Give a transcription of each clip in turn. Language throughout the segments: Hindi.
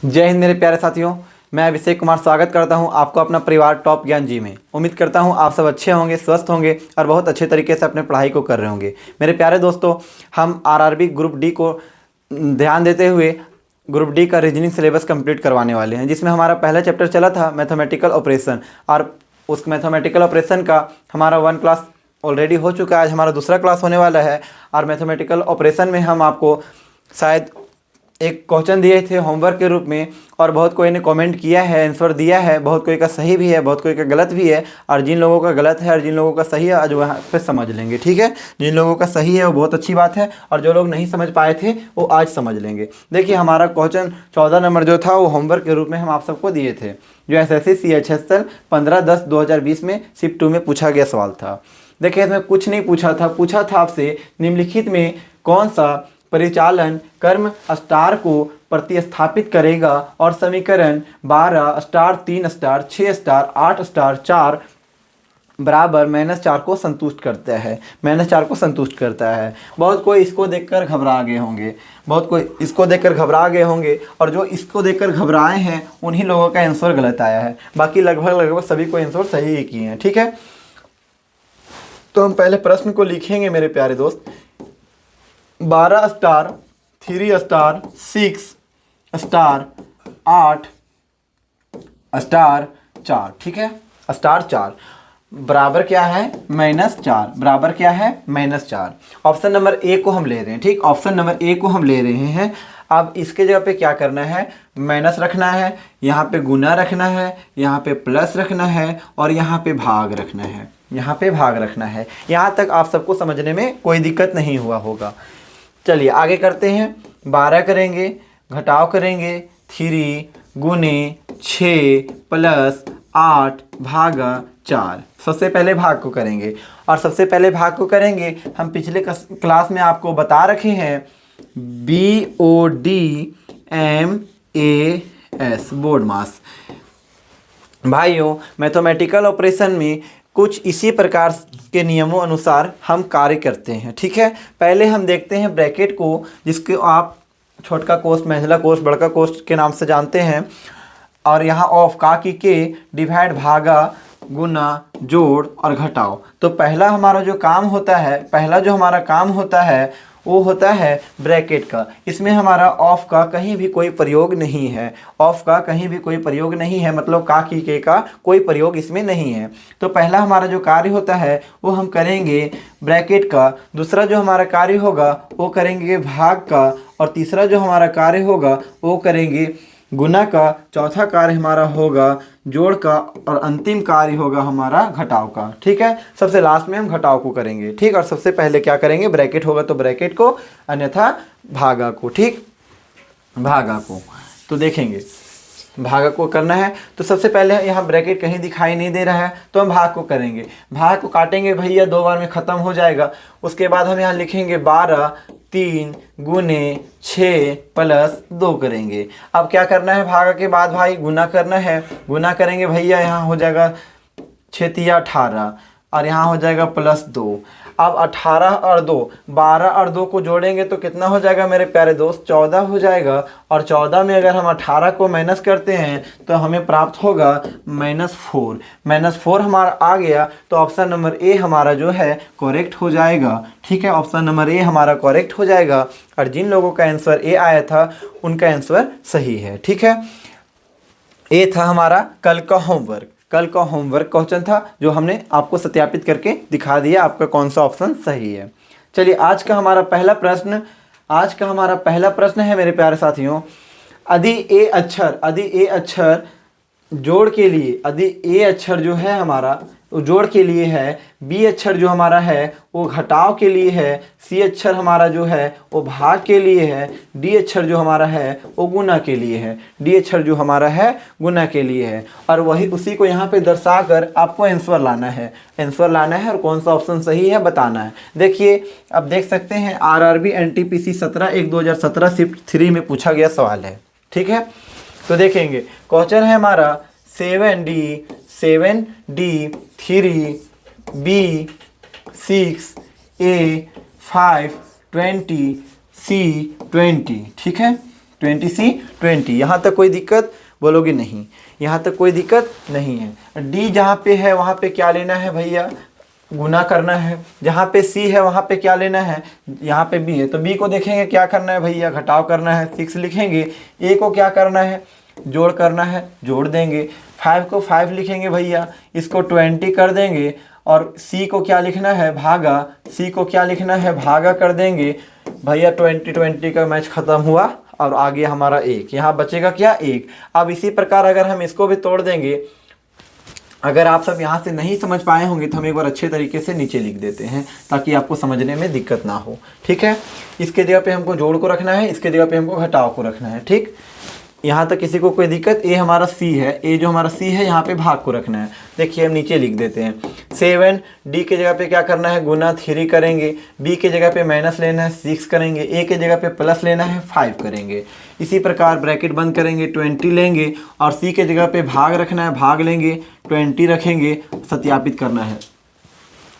जय हिंद मेरे प्यारे साथियों, मैं अभिषेक कुमार स्वागत करता हूं आपको अपना परिवार टॉप ज्ञान जी में। उम्मीद करता हूं आप सब अच्छे होंगे, स्वस्थ होंगे और बहुत अच्छे तरीके से अपने पढ़ाई को कर रहे होंगे। मेरे प्यारे दोस्तों, हम आरआरबी ग्रुप डी को ध्यान देते हुए ग्रुप डी का रीजनिंग सिलेबस कंप्लीट करवाने वाले हैं, जिसमें हमारा पहला चैप्टर चला था मैथमेटिकल ऑपरेशन, और उस मैथमेटिकल ऑपरेशन का हमारा 1 क्लास ऑलरेडी हो चुका है। आज हमारा दूसरा क्लास होने वाला है और मैथमेटिकल ऑपरेशन में हम आपको शायद एक क्वेश्चन दिए थे होमवर्क के रूप में, और बहुत कोई ने कमेंट किया है, आंसर दिया है। बहुत कोई का सही भी है, बहुत कोई का गलत भी है, और जिन लोगों का गलत है और जिन लोगों का सही है आज वहाँ पे समझ लेंगे। ठीक है, जिन लोगों का सही है वो बहुत अच्छी बात है, और जो लोग नहीं समझ पाए थे वो आज समझ लेंगे। देखिए, हमारा क्वेश्चन 14 नंबर जो था वो होमवर्क के रूप में हम आप सबको दिए थे, जो SSC CHSL 15/10/2020 में शिफ्ट 2 में पूछा गया सवाल था। देखिए, इसमें कुछ नहीं पूछा था आपसे निम्नलिखित में कौन सा परिचालन कर्म स्टार को प्रतिस्थापित करेगा और समीकरण 12 स्टार 3 स्टार 6 स्टार 8 स्टार 4 बराबर -4 को संतुष्ट करता है। -4 को संतुष्ट करता है। बहुत कोई इसको देखकर घबरा गए होंगे, और जो इसको देखकर घबराए हैं उन्हीं लोगों का आंसर गलत आया है। बाकी लगभग सभी को आंसर सही ही किए हैं। ठीक है, तो हम पहले प्रश्न को लिखेंगे मेरे प्यारे दोस्त। 12 स्टार 3 स्टार 6 स्टार 8 स्टार 4, ठीक है, स्टार 4 बराबर क्या है -4, बराबर क्या है -4। ऑप्शन नंबर ए को हम ले रहे हैं। ठीक, ऑप्शन नंबर ए को हम ले रहे हैं। अब इसके जगह पे क्या करना है, माइनस रखना है, यहाँ पे गुना रखना है, यहाँ पे प्लस रखना है, और यहाँ पे भाग रखना है, यहाँ पे भाग रखना है। यहाँ तक आप सबको समझने में कोई दिक्कत नहीं हुआ होगा। चलिए आगे करते हैं। 12 करेंगे, घटाव करेंगे, 3 गुने 6 प्लस 8 भागा 4। सबसे पहले भाग को करेंगे, और सबसे पहले भाग को करेंगे हम पिछले क्लास में आपको बता रखे हैं BODMAS, बोर्ड मास। भाइयों, मैथमेटिकल ऑपरेशन में कुछ इसी प्रकार के नियमों अनुसार हम कार्य करते हैं। ठीक है, पहले हम देखते हैं ब्रैकेट को, जिसको आप छोटका कोष्ठ, मंझला कोष्ठ, बड़का कोष्ठ के नाम से जानते हैं, और यहाँ ऑफ का की के डिवाइड भागा गुना जोड़ और घटाओ। तो पहला हमारा जो काम होता है वो होता है ब्रैकेट का। इसमें हमारा ऑफ का कहीं भी कोई प्रयोग नहीं है, मतलब का की के का कोई प्रयोग इसमें नहीं है। तो पहला हमारा जो कार्य होता है वो हम करेंगे ब्रैकेट का, दूसरा जो हमारा कार्य होगा वो करेंगे भाग का, और तीसरा जो हमारा कार्य होगा वो करेंगे गुना का, चौथा कार्य हमारा होगा जोड़ का, और अंतिम कार्य होगा हमारा घटाव का। ठीक है, सबसे लास्ट में हम घटाव को करेंगे। ठीक, और सबसे पहले क्या करेंगे, ब्रैकेट होगा तो ब्रैकेट को, अन्यथा भागा को। ठीक, भागा को तो देखेंगे, भाग को करना है। तो सबसे पहले यहाँ ब्रैकेट कहीं दिखाई नहीं दे रहा है, तो हम भाग को करेंगे। भाग को काटेंगे भैया, 2 बार में ख़त्म हो जाएगा। उसके बाद हम यहाँ लिखेंगे 12 3 गुने 6 प्लस 2 करेंगे। अब क्या करना है, भाग के बाद भाई गुना करना है। गुना करेंगे भैया, यहाँ हो जाएगा 6 तिया 18, और यहाँ हो जाएगा +2। अब 18 और 2, 12 और 2 को जोड़ेंगे तो कितना हो जाएगा मेरे प्यारे दोस्त, 14 हो जाएगा। और 14 में अगर हम 18 को माइनस करते हैं तो हमें प्राप्त होगा -4। -4 हमारा आ गया, तो ऑप्शन नंबर ए हमारा जो है करेक्ट हो जाएगा। ठीक है, ऑप्शन नंबर ए हमारा करेक्ट हो जाएगा, और जिन लोगों का आंसर ए आया था उनका आंसर सही है। ठीक है, ए था हमारा कल का होमवर्क क्वेश्चन था, जो हमने आपको सत्यापित करके दिखा दिया आपका कौन सा ऑप्शन सही है। चलिए आज का हमारा पहला प्रश्न है मेरे प्यारे साथियों। यदि ए अक्षर जोड़ के लिए, यदि ए अक्षर जो है हमारा वो जोड़ के लिए है, बी अक्षर जो हमारा है वो घटाव के लिए है, सी अक्षर हमारा जो है वो भाग के लिए है, डी अक्षर जो हमारा है वो गुना के लिए है, और वही उसी को यहाँ पे दर्शाकर आपको आंसर लाना है, और कौन सा ऑप्शन सही है बताना है। देखिए, अब देख सकते हैं आरआरबी NTPC 17/1/2017 शिफ्ट 3 में पूछा गया सवाल है। ठीक है, तो देखेंगे क्वेश्चन है हमारा 7D 3B 6A 5 20 C 20। ठीक है, 20C 20, यहाँ तक कोई दिक्कत बोलोगे नहीं, यहाँ तक कोई दिक्कत नहीं है। डी जहाँ पे है वहाँ पे क्या लेना है भैया, गुना करना है। जहाँ पे सी है वहाँ पे क्या लेना है, यहाँ पे बी है तो बी को देखेंगे क्या करना है भैया, घटाव करना है। 6 लिखेंगे, ए को क्या करना है, जोड़ करना है, जोड़ देंगे। 5 को 5 लिखेंगे भैया, इसको 20 कर देंगे। और सी को क्या लिखना है, भागा, सी को क्या लिखना है, भागा कर देंगे भैया। 20 का मैच खत्म हुआ और आगे हमारा 1, यहाँ बचेगा क्या, 1। अब इसी प्रकार अगर हम इसको भी तोड़ देंगे, अगर आप सब यहाँ से नहीं समझ पाए होंगे तो हम एक बार अच्छे तरीके से नीचे लिख देते हैं ताकि आपको समझने में दिक्कत ना हो। ठीक है, इसके जगह पे हमको जोड़ को रखना है, इसके जगह पे हमको घटाव को रखना है। ठीक, यहाँ तक किसी को कोई दिक्कत। ए हमारा सी है, ए जो हमारा सी है यहाँ पे भाग को रखना है। देखिए हम नीचे लिख देते हैं 7, डी के जगह पे क्या करना है, गुना 3 करेंगे, बी के जगह पे माइनस लेना है 6 करेंगे, ए के जगह पे प्लस लेना है 5 करेंगे। इसी प्रकार ब्रैकेट बंद करेंगे, 20 लेंगे और सी के जगह पे भाग रखना है, भाग लेंगे 20 रखेंगे, सत्यापित करना है,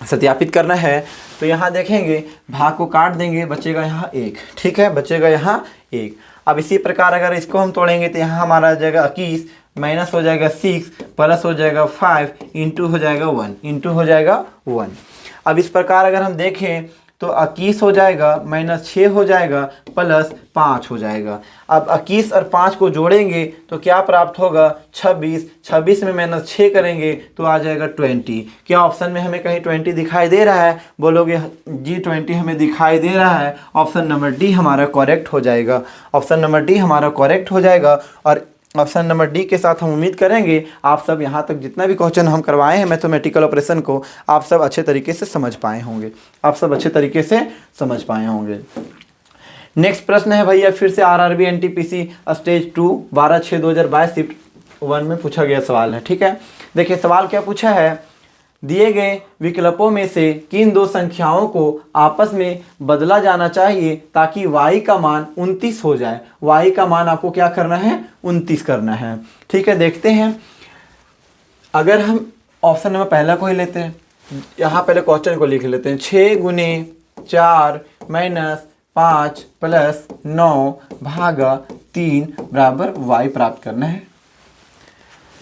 सत्यापित करना है। तो यहाँ देखेंगे भाग को काट देंगे, बचेगा यहाँ 1। ठीक है, बचेगा यहाँ 1। अब इसी प्रकार अगर इसको हम तोड़ेंगे तो यहाँ हमारा आ जाएगा 21, माइनस हो जाएगा 6, प्लस हो जाएगा 5, इंटू हो जाएगा 1, इंटू हो जाएगा 1। अब इस प्रकार अगर हम देखें तो 21 हो जाएगा, माइनस 6 हो जाएगा, प्लस 5 हो जाएगा। अब 21 और 5 को जोड़ेंगे तो क्या प्राप्त होगा, 26। 26 में माइनस 6 करेंगे तो आ जाएगा 20। क्या ऑप्शन में हमें कहीं 20 दिखाई दे रहा है, बोलोगे जी 20 हमें दिखाई दे रहा है। ऑप्शन नंबर डी हमारा करेक्ट हो जाएगा, ऑप्शन नंबर डी हमारा करेक्ट हो जाएगा। और ऑप्शन नंबर डी के साथ हम उम्मीद करेंगे आप सब यहाँ तक जितना भी क्वेश्चन हम करवाए हैं मैथमेटिकल ऑपरेशन को आप सब अच्छे तरीके से समझ पाए होंगे, आप सब अच्छे तरीके से समझ पाए होंगे। नेक्स्ट प्रश्न है भैया फिर से आरआरबी एनटीपीसी स्टेज 2 12/6/2022 शिफ्ट 1 में पूछा गया सवाल है। ठीक है, देखिए सवाल क्या पूछा है, दिए गए विकल्पों में से किन दो संख्याओं को आपस में बदला जाना चाहिए ताकि y का मान 29 हो जाए। y का मान आपको क्या करना है, 29 करना है। ठीक है, देखते हैं। अगर हम ऑप्शन नंबर पहला को ही लेते हैं, यहाँ पहले क्वेश्चन को लिख लेते हैं। 6 × 4 - 5 + 9 भागा 3 बराबर y प्राप्त करना है।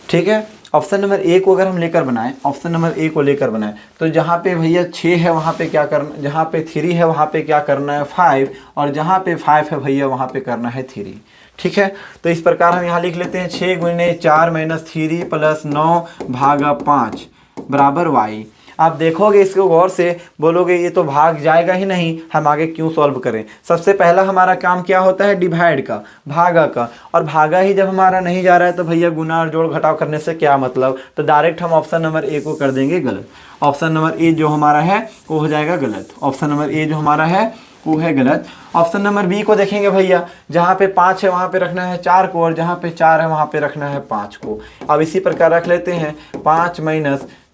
ठीक है, ऑप्शन नंबर ए को अगर हम लेकर बनाएं, ऑप्शन नंबर ए को लेकर बनाएं तो जहाँ पे भैया 6 है वहाँ पे क्या करना, जहाँ पे 3 है वहाँ पे क्या करना है 5, और जहाँ पे 5 है भैया वहाँ पे करना है 3। ठीक है, तो इस प्रकार हम यहाँ लिख लेते हैं 6 × 4 - 3 + 9 भागा 5 बराबर y। आप देखोगे इसको गौर से, बोलोगे ये तो भाग जाएगा ही नहीं, हम आगे क्यों सॉल्व करें। सबसे पहला हमारा काम क्या होता है, डिवाइड का, भागा का, और भागा ही जब हमारा नहीं जा रहा है तो भैया गुना और जोड़ घटाव करने से क्या मतलब। तो डायरेक्ट हम ऑप्शन नंबर ए को कर देंगे गलत। ऑप्शन नंबर ए जो हमारा है वो हो जाएगा गलत, ऑप्शन नंबर ए जो हमारा है वो है गलत। ऑप्शन नंबर बी को देखेंगे भैया, जहाँ पे 5 है वहाँ पे रखना है 4 को, और जहाँ पे 4 है वहाँ पे रखना है 5 को। अब इसी प्रकार रख लेते हैं 5 -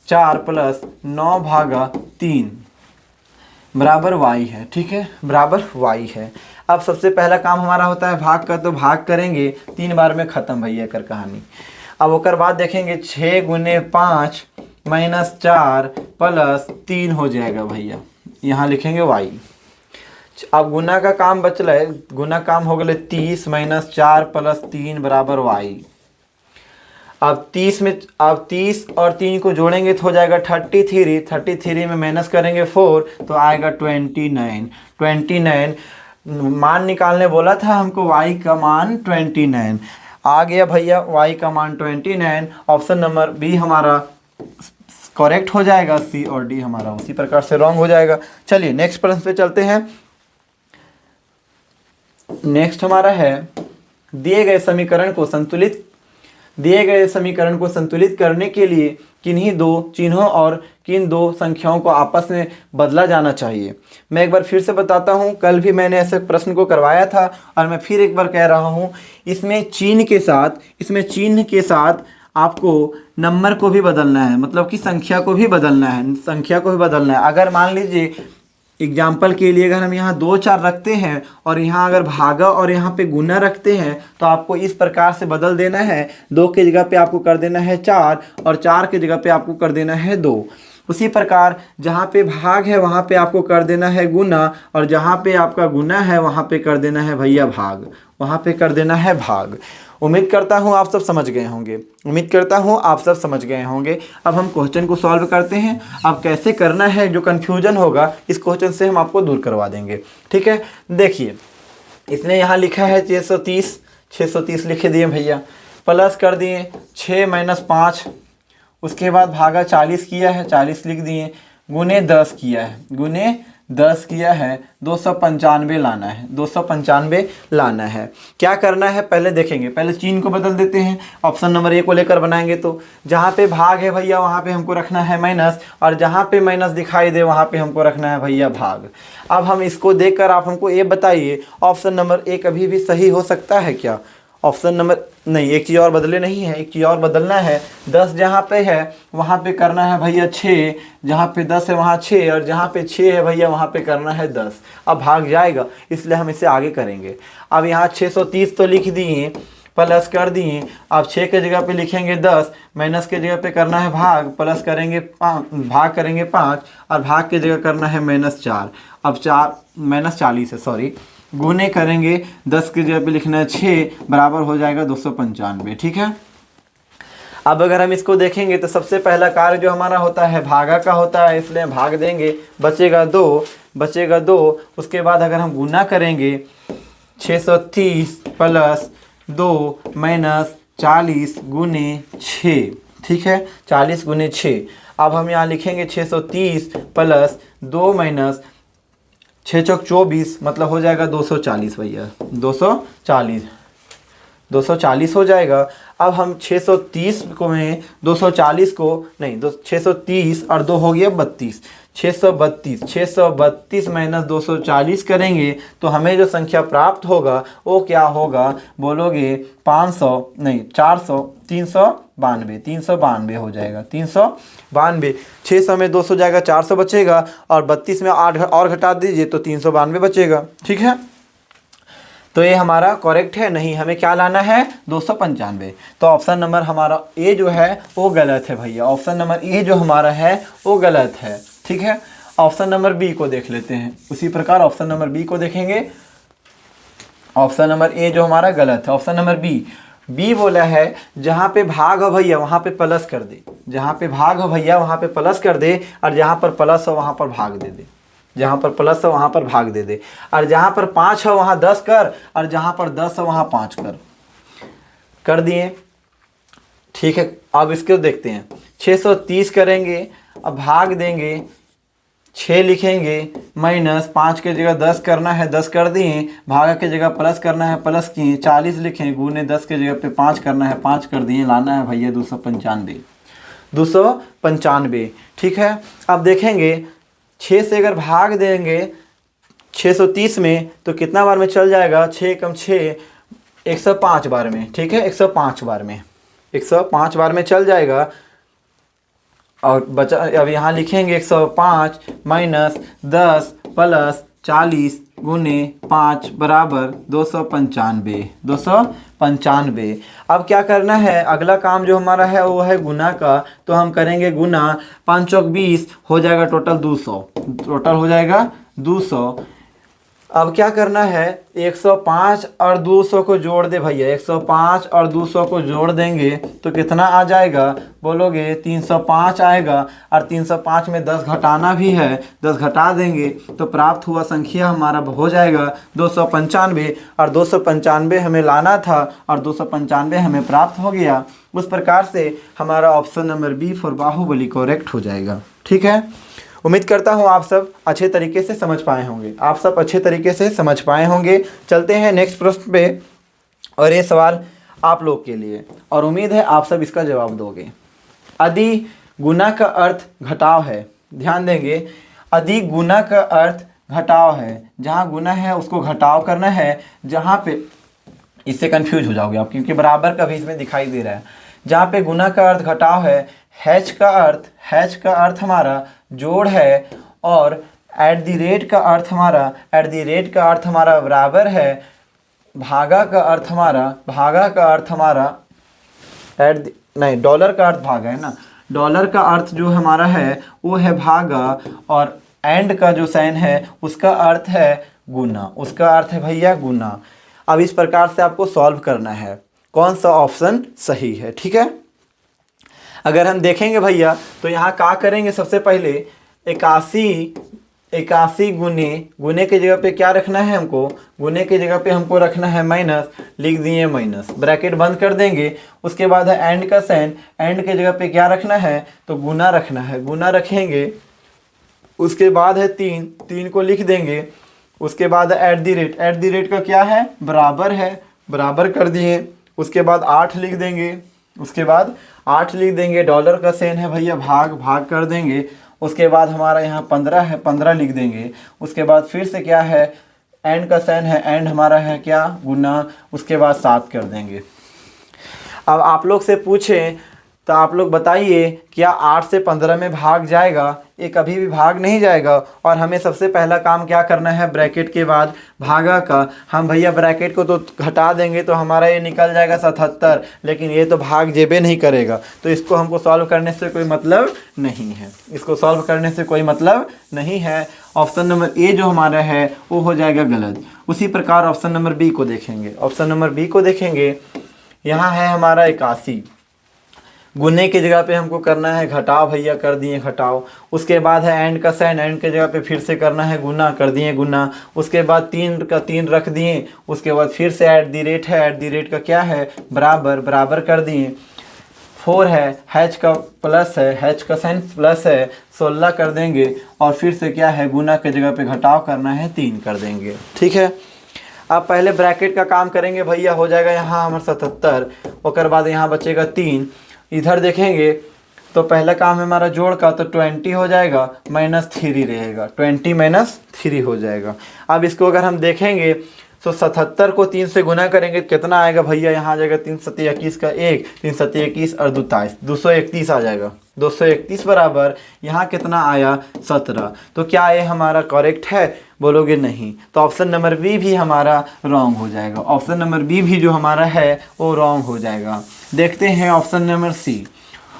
4 + 9 भागा 3 बराबर y है। ठीक है, बराबर y है। अब सबसे पहला काम हमारा होता है भाग का, तो भाग करेंगे 3 बार में ख़त्म भैया कर कहानी। अब उसके बाद देखेंगे 6 × 5 - 4 + 3 हो जाएगा भैया, यहाँ लिखेंगे y। अब गुना का काम बचल है, गुना काम हो गए 30 - 4 + 3 बराबर y। अब 30 और 3 को जोड़ेंगे तो हो जाएगा 33, 33 में माइनस करेंगे 4 तो आएगा 29। मान निकालने बोला था हमको, y का मान 29 आ गया भैया, y का मान 29। ऑप्शन नंबर बी हमारा करेक्ट हो जाएगा, सी और डी हमारा उसी प्रकार से रॉन्ग हो जाएगा। चलिए नेक्स्ट प्रश्न पे चलते हैं। नेक्स्ट हमारा है दिए गए समीकरण को संतुलित करने के लिए किन्हीं दो चिन्हों और किन दो संख्याओं को आपस में बदला जाना चाहिए। मैं एक बार फिर से बताता हूं, कल भी मैंने ऐसे प्रश्न को करवाया था और मैं फिर एक बार कह रहा हूं। इसमें चिन्ह के साथ आपको नंबर को भी बदलना है, मतलब कि संख्या को भी बदलना है। अगर मान लीजिए एग्जाम्पल के लिए अगर हम यहाँ 2 4 रखते हैं और यहाँ अगर भागा और यहाँ पे गुना रखते हैं तो आपको इस प्रकार से बदल देना है। 2 की जगह पे आपको कर देना है 4 और 4 की जगह पे आपको कर देना है 2। उसी प्रकार जहाँ पे भाग है वहाँ पे आपको कर देना है गुना, और जहाँ पे आपका गुना है वहाँ पे कर देना है भैया भाग, वहाँ पे कर देना है भाग। उम्मीद करता हूँ आप सब समझ गए होंगे, उम्मीद करता हूँ आप सब समझ गए होंगे। अब हम क्वेश्चन को सॉल्व करते हैं। अब कैसे करना है, जो कन्फ्यूजन होगा इस क्वेश्चन से हम आपको दूर करवा देंगे। ठीक है, देखिए इसने यहाँ लिखा है 630, 630 लिख दिए भैया, प्लस कर दिए 6 - 5, उसके बाद भागा 40 किया है, 40 लिख दिए, गुने 10 किया है, गुने 10 किया है, 295 लाना है, 295 लाना है। क्या करना है पहले देखेंगे, पहले चिन्ह को बदल देते हैं। ऑप्शन नंबर ए को लेकर बनाएंगे तो जहाँ पे भाग है भैया वहाँ पे हमको रखना है माइनस, और जहाँ पे माइनस दिखाई दे वहाँ पे हमको रखना है भैया भाग। अब हम इसको देखकर आप हमको ये बताइए, ऑप्शन नंबर ए कभी भी सही हो सकता है क्या? ऑप्शन नंबर नहीं, एक चीज़ और बदले नहीं है, एक चीज़ और बदलना है। 10 जहाँ पे है वहाँ पे करना है भैया 6, जहाँ पे 10 है वहाँ 6, और जहाँ पे 6 है भैया वहाँ पे करना है 10। अब भाग जाएगा, इसलिए हम इसे आगे करेंगे। अब यहाँ 630 तो लिख दिए, प्लस कर दिए। अब 6 के जगह पे लिखेंगे 10, माइनस के जगह पे करना है भाग, प्लस करेंगे भाग करेंगे 5, और भाग के जगह करना है -4। अब 4 -40 है, सॉरी, गुने करेंगे 10 के जगह पे लिखना है 6, बराबर हो जाएगा 295। ठीक है, अब अगर हम इसको देखेंगे तो सबसे पहला कार्य जो हमारा होता है भागा का होता है, इसलिए भाग देंगे, बचेगा 2, बचेगा 2। उसके बाद अगर हम गुना करेंगे 630 + 2 - 40 गुने 6। ठीक है, 40 गुने 6। अब हम यहाँ लिखेंगे 630 + 2 - 6 चौक 24, मतलब हो जाएगा 240 भैया, 240 हो जाएगा। अब हम 630 को में 240 को नहीं, 630 और 2 हो गया 32, 632, 632 - 240 करेंगे तो हमें जो संख्या प्राप्त होगा वो क्या होगा बोलोगे? 500 नहीं, 400, 392, 392 हो जाएगा, 392। 600 में 200 जाएगा, 400 बचेगा, और 32 में 8 और घटा दीजिए तो 392 बचेगा। ठीक है, तो ये हमारा करेक्ट है। नहीं, हमें क्या लाना है? 295। तो ऑप्शन नंबर हमारा ए जो है वो गलत है भैया, ऑप्शन नंबर ए जो हमारा है वो गलत है। ठीक है, ऑप्शन नंबर बी को देख लेते हैं। उसी प्रकार ऑप्शन नंबर बी को देखेंगे। ऑप्शन नंबर ए जो हमारा गलत है, ऑप्शन नंबर बी, बी बोला है जहाँ पे भाग हो भैया वहाँ पे प्लस कर दे, जहाँ पे भाग हो भैया वहाँ पे प्लस कर दे, और जहाँ पर प्लस हो वहाँ पर भाग दे दे, जहाँ पर प्लस हो वहाँ पर भाग दे दे, और जहाँ पर 5 हो वहाँ 10 कर, और जहाँ पर 10 हो वहाँ 5 कर दिए। ठीक है, अब इसको देखते हैं। 630 करेंगे, अब भाग देंगे, 6 लिखेंगे, -5 के जगह 10 करना है, 10 कर दिए, भागा के जगह प्लस करना है, प्लस किए, 40 लिखें, गुने 10 के जगह पे 5 करना है, 5 कर दिए, लाना है भैया 295, 295। ठीक है, अब देखेंगे 6 से अगर भाग देंगे 630 में तो कितना बार में चल जाएगा? 6 × 6 105 बार में। ठीक है, 105 बार में, 105 बार में चल जाएगा। और बचा, अब यहाँ लिखेंगे 105 - 10 + 40 गुने 5 बराबर 295, 295। अब क्या करना है? अगला काम जो हमारा है वो है गुना का, तो हम करेंगे गुना, 5 चौक 20 हो जाएगा, टोटल 200, टोटल हो जाएगा 200। अब क्या करना है? 105 और 200 को जोड़ दे भैया, 105 और 200 को जोड़ देंगे तो कितना आ जाएगा बोलोगे? 305 आएगा, और 305 में 10 घटाना भी है, 10 घटा देंगे तो प्राप्त हुआ संख्या हमारा हो जाएगा 295, और 295 हमें लाना था और 295 हमें प्राप्त हो गया। उस प्रकार से हमारा option number B for Baahubali correct हो जाएगा। ठीक है, उम्मीद करता हूँ आप सब अच्छे तरीके से समझ पाए होंगे, आप सब अच्छे तरीके से समझ पाए होंगे। चलते हैं नेक्स्ट प्रश्न पे, और ये सवाल आप लोग के लिए, और उम्मीद है आप सब इसका जवाब दोगे। यदि गुना का अर्थ घटाव है, ध्यान देंगे, यदि गुना का अर्थ घटाव है, जहाँ गुना है उसको घटाव करना है, जहाँ पे, इससे कंफ्यूज हो जाओगे आप क्योंकि बराबर का भी इसमें दिखाई दे रहा है। जहाँ पे गुना का अर्थ घटाव है, हैच का अर्थ हमारा जोड़ है, और एट द रेट का अर्थ हमारा बराबर है, भागा का अर्थ हमारा डॉलर का अर्थ भागा है ना, डॉलर का अर्थ जो हमारा है वो है भागा, और एंड का जो साइन है उसका अर्थ है गुना, उसका अर्थ है भैया गुना। अब इस प्रकार से आपको सॉल्व करना है कौन सा ऑप्शन सही है, ठीक है। अगर हम देखेंगे भैया तो यहाँ क्या करेंगे, सबसे पहले 81 गुने के जगह पे क्या रखना है हमको, गुने के जगह पे हमको रखना है माइनस, लिख दिए माइनस, ब्रैकेट बंद कर देंगे। उसके बाद है एंड का साइन, एंड के जगह पे क्या रखना है तो गुना रखना है, गुना रखेंगे। उसके बाद है 3 को लिख देंगे। उसके बाद है एट दी रेट का क्या है बराबर है, बराबर कर दिए। उसके बाद 8 लिख देंगे, उसके बाद 8 लिख देंगे। डॉलर का साइन है भैया भाग कर देंगे। उसके बाद हमारा यहाँ 15 है, 15 लिख देंगे। उसके बाद फिर से क्या है एंड का साइन है, एंड हमारा है क्या गुना, उसके बाद 7 कर देंगे। अब आप लोग से पूछें तो आप लोग बताइए क्या 8 से 15 में भाग जाएगा, ये कभी भी भाग नहीं जाएगा। और हमें सबसे पहला काम क्या करना है, ब्रैकेट के बाद भागा का, हम भैया ब्रैकेट को तो घटा देंगे तो हमारा ये निकल जाएगा 77, लेकिन ये तो भाग जेबे नहीं करेगा, तो इसको हमको सॉल्व करने से कोई मतलब नहीं है, इसको सॉल्व करने से कोई मतलब नहीं है। ऑप्शन नंबर ए जो हमारा है वो हो जाएगा गलत। उसी प्रकार ऑप्शन नंबर बी को देखेंगे, ऑप्शन नंबर बी को देखेंगे। यहाँ है हमारा 81, गुने की जगह पे हमको करना है घटाव, भैया कर दिए घटाव। उसके बाद है एंड का साइन, एंड के जगह पे फिर से करना है गुना, कर दिए गुना। उसके बाद 3 का 3 रख दिए। उसके बाद फिर से एट दी रेट है, एट दी रेट का क्या है बराबर, बराबर कर दिए। 4 है, हैच का प्लस है, हैच का साइन प्लस है, 16 कर देंगे। और फिर से क्या है गुना के जगह पे घटाव करना है 3 कर देंगे, ठीक है। अब पहले ब्रैकेट का काम करेंगे भैया, हो जाएगा यहाँ हमारा 77। और बाद यहाँ बचेगा 3। इधर देखेंगे तो पहला काम है हमारा जोड़ का, तो 20 हो जाएगा, -3 रहेगा, 20 - 3 हो जाएगा। अब इसको अगर हम देखेंगे तो 77 को 3 से गुना करेंगे कितना आएगा भैया, यहाँ आ जाएगा 3 7 21 का 1, 3 7 21 और 22 231 आ जाएगा। 231 बराबर यहाँ कितना आया 17। तो क्या ये हमारा करेक्ट है, बोलोगे नहीं, तो ऑप्शन नंबर बी भी हमारा रॉन्ग हो जाएगा। ऑप्शन नंबर बी भी जो हमारा है वो रॉन्ग हो जाएगा। देखते हैं option number C.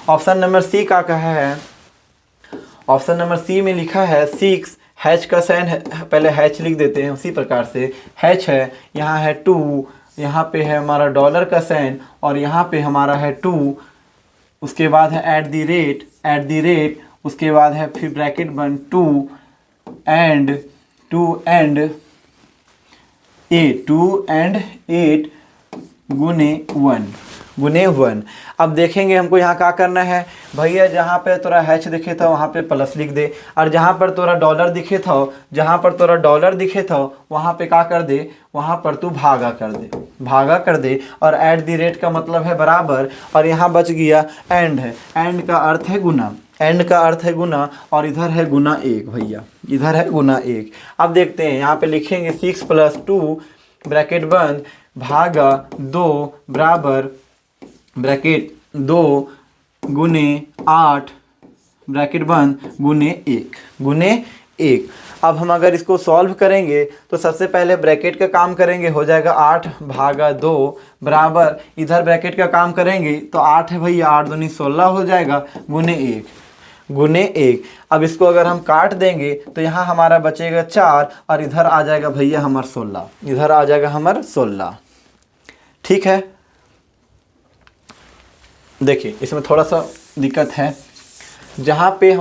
Option number C का कहा है, ऑप्शन नंबर सी में लिखा है 6, हैच का साइन है, पहले हैच लिख देते हैं। उसी प्रकार से हैच है, यहाँ है 2, यहाँ पे है हमारा डॉलर का साइन और यहाँ पे हमारा है 2। उसके बाद है एट दी रेट, उसके बाद है फिर ब्रैकेट बंद 2 एंड 8 गुने 1। अब देखेंगे हमको यहाँ क्या करना है भैया, जहाँ पे तोरा हैच दिखे था वहाँ पे प्लस लिख दे, और जहाँ पर तोरा डॉलर दिखे था वहाँ पे क्या कर दे, वहाँ पर तू भागा कर दे। और एट दी रेट का मतलब है बराबर, और यहाँ बच गया एंड है, एंड का अर्थ है गुना, एंड का अर्थ है गुना, और इधर है गुना 1 भैया, इधर है गुना 1। अब देखते हैं यहाँ पे लिखेंगे 6 + 2 ब्रैकेट बंद भागा 2 बराबर ब्रैकेट 2 गुने 8 ब्रैकेट बंद गुने 1। अब हम अगर इसको सॉल्व करेंगे तो सबसे पहले ब्रैकेट का काम करेंगे, हो जाएगा 8 भागा 2 बराबर, इधर ब्रैकेट का काम करेंगे तो 8 है भैया, 8 दूनी 16 हो जाएगा गुने 1। अब इसको अगर हम काट देंगे तो यहाँ हमारा बचेगा 4 और इधर आ जाएगा भैया हमारा 16, इधर आ जाएगा हमारा 16, ठीक है। देखिए इसमें थोड़ा सा दिक्कत है, जहाँ पे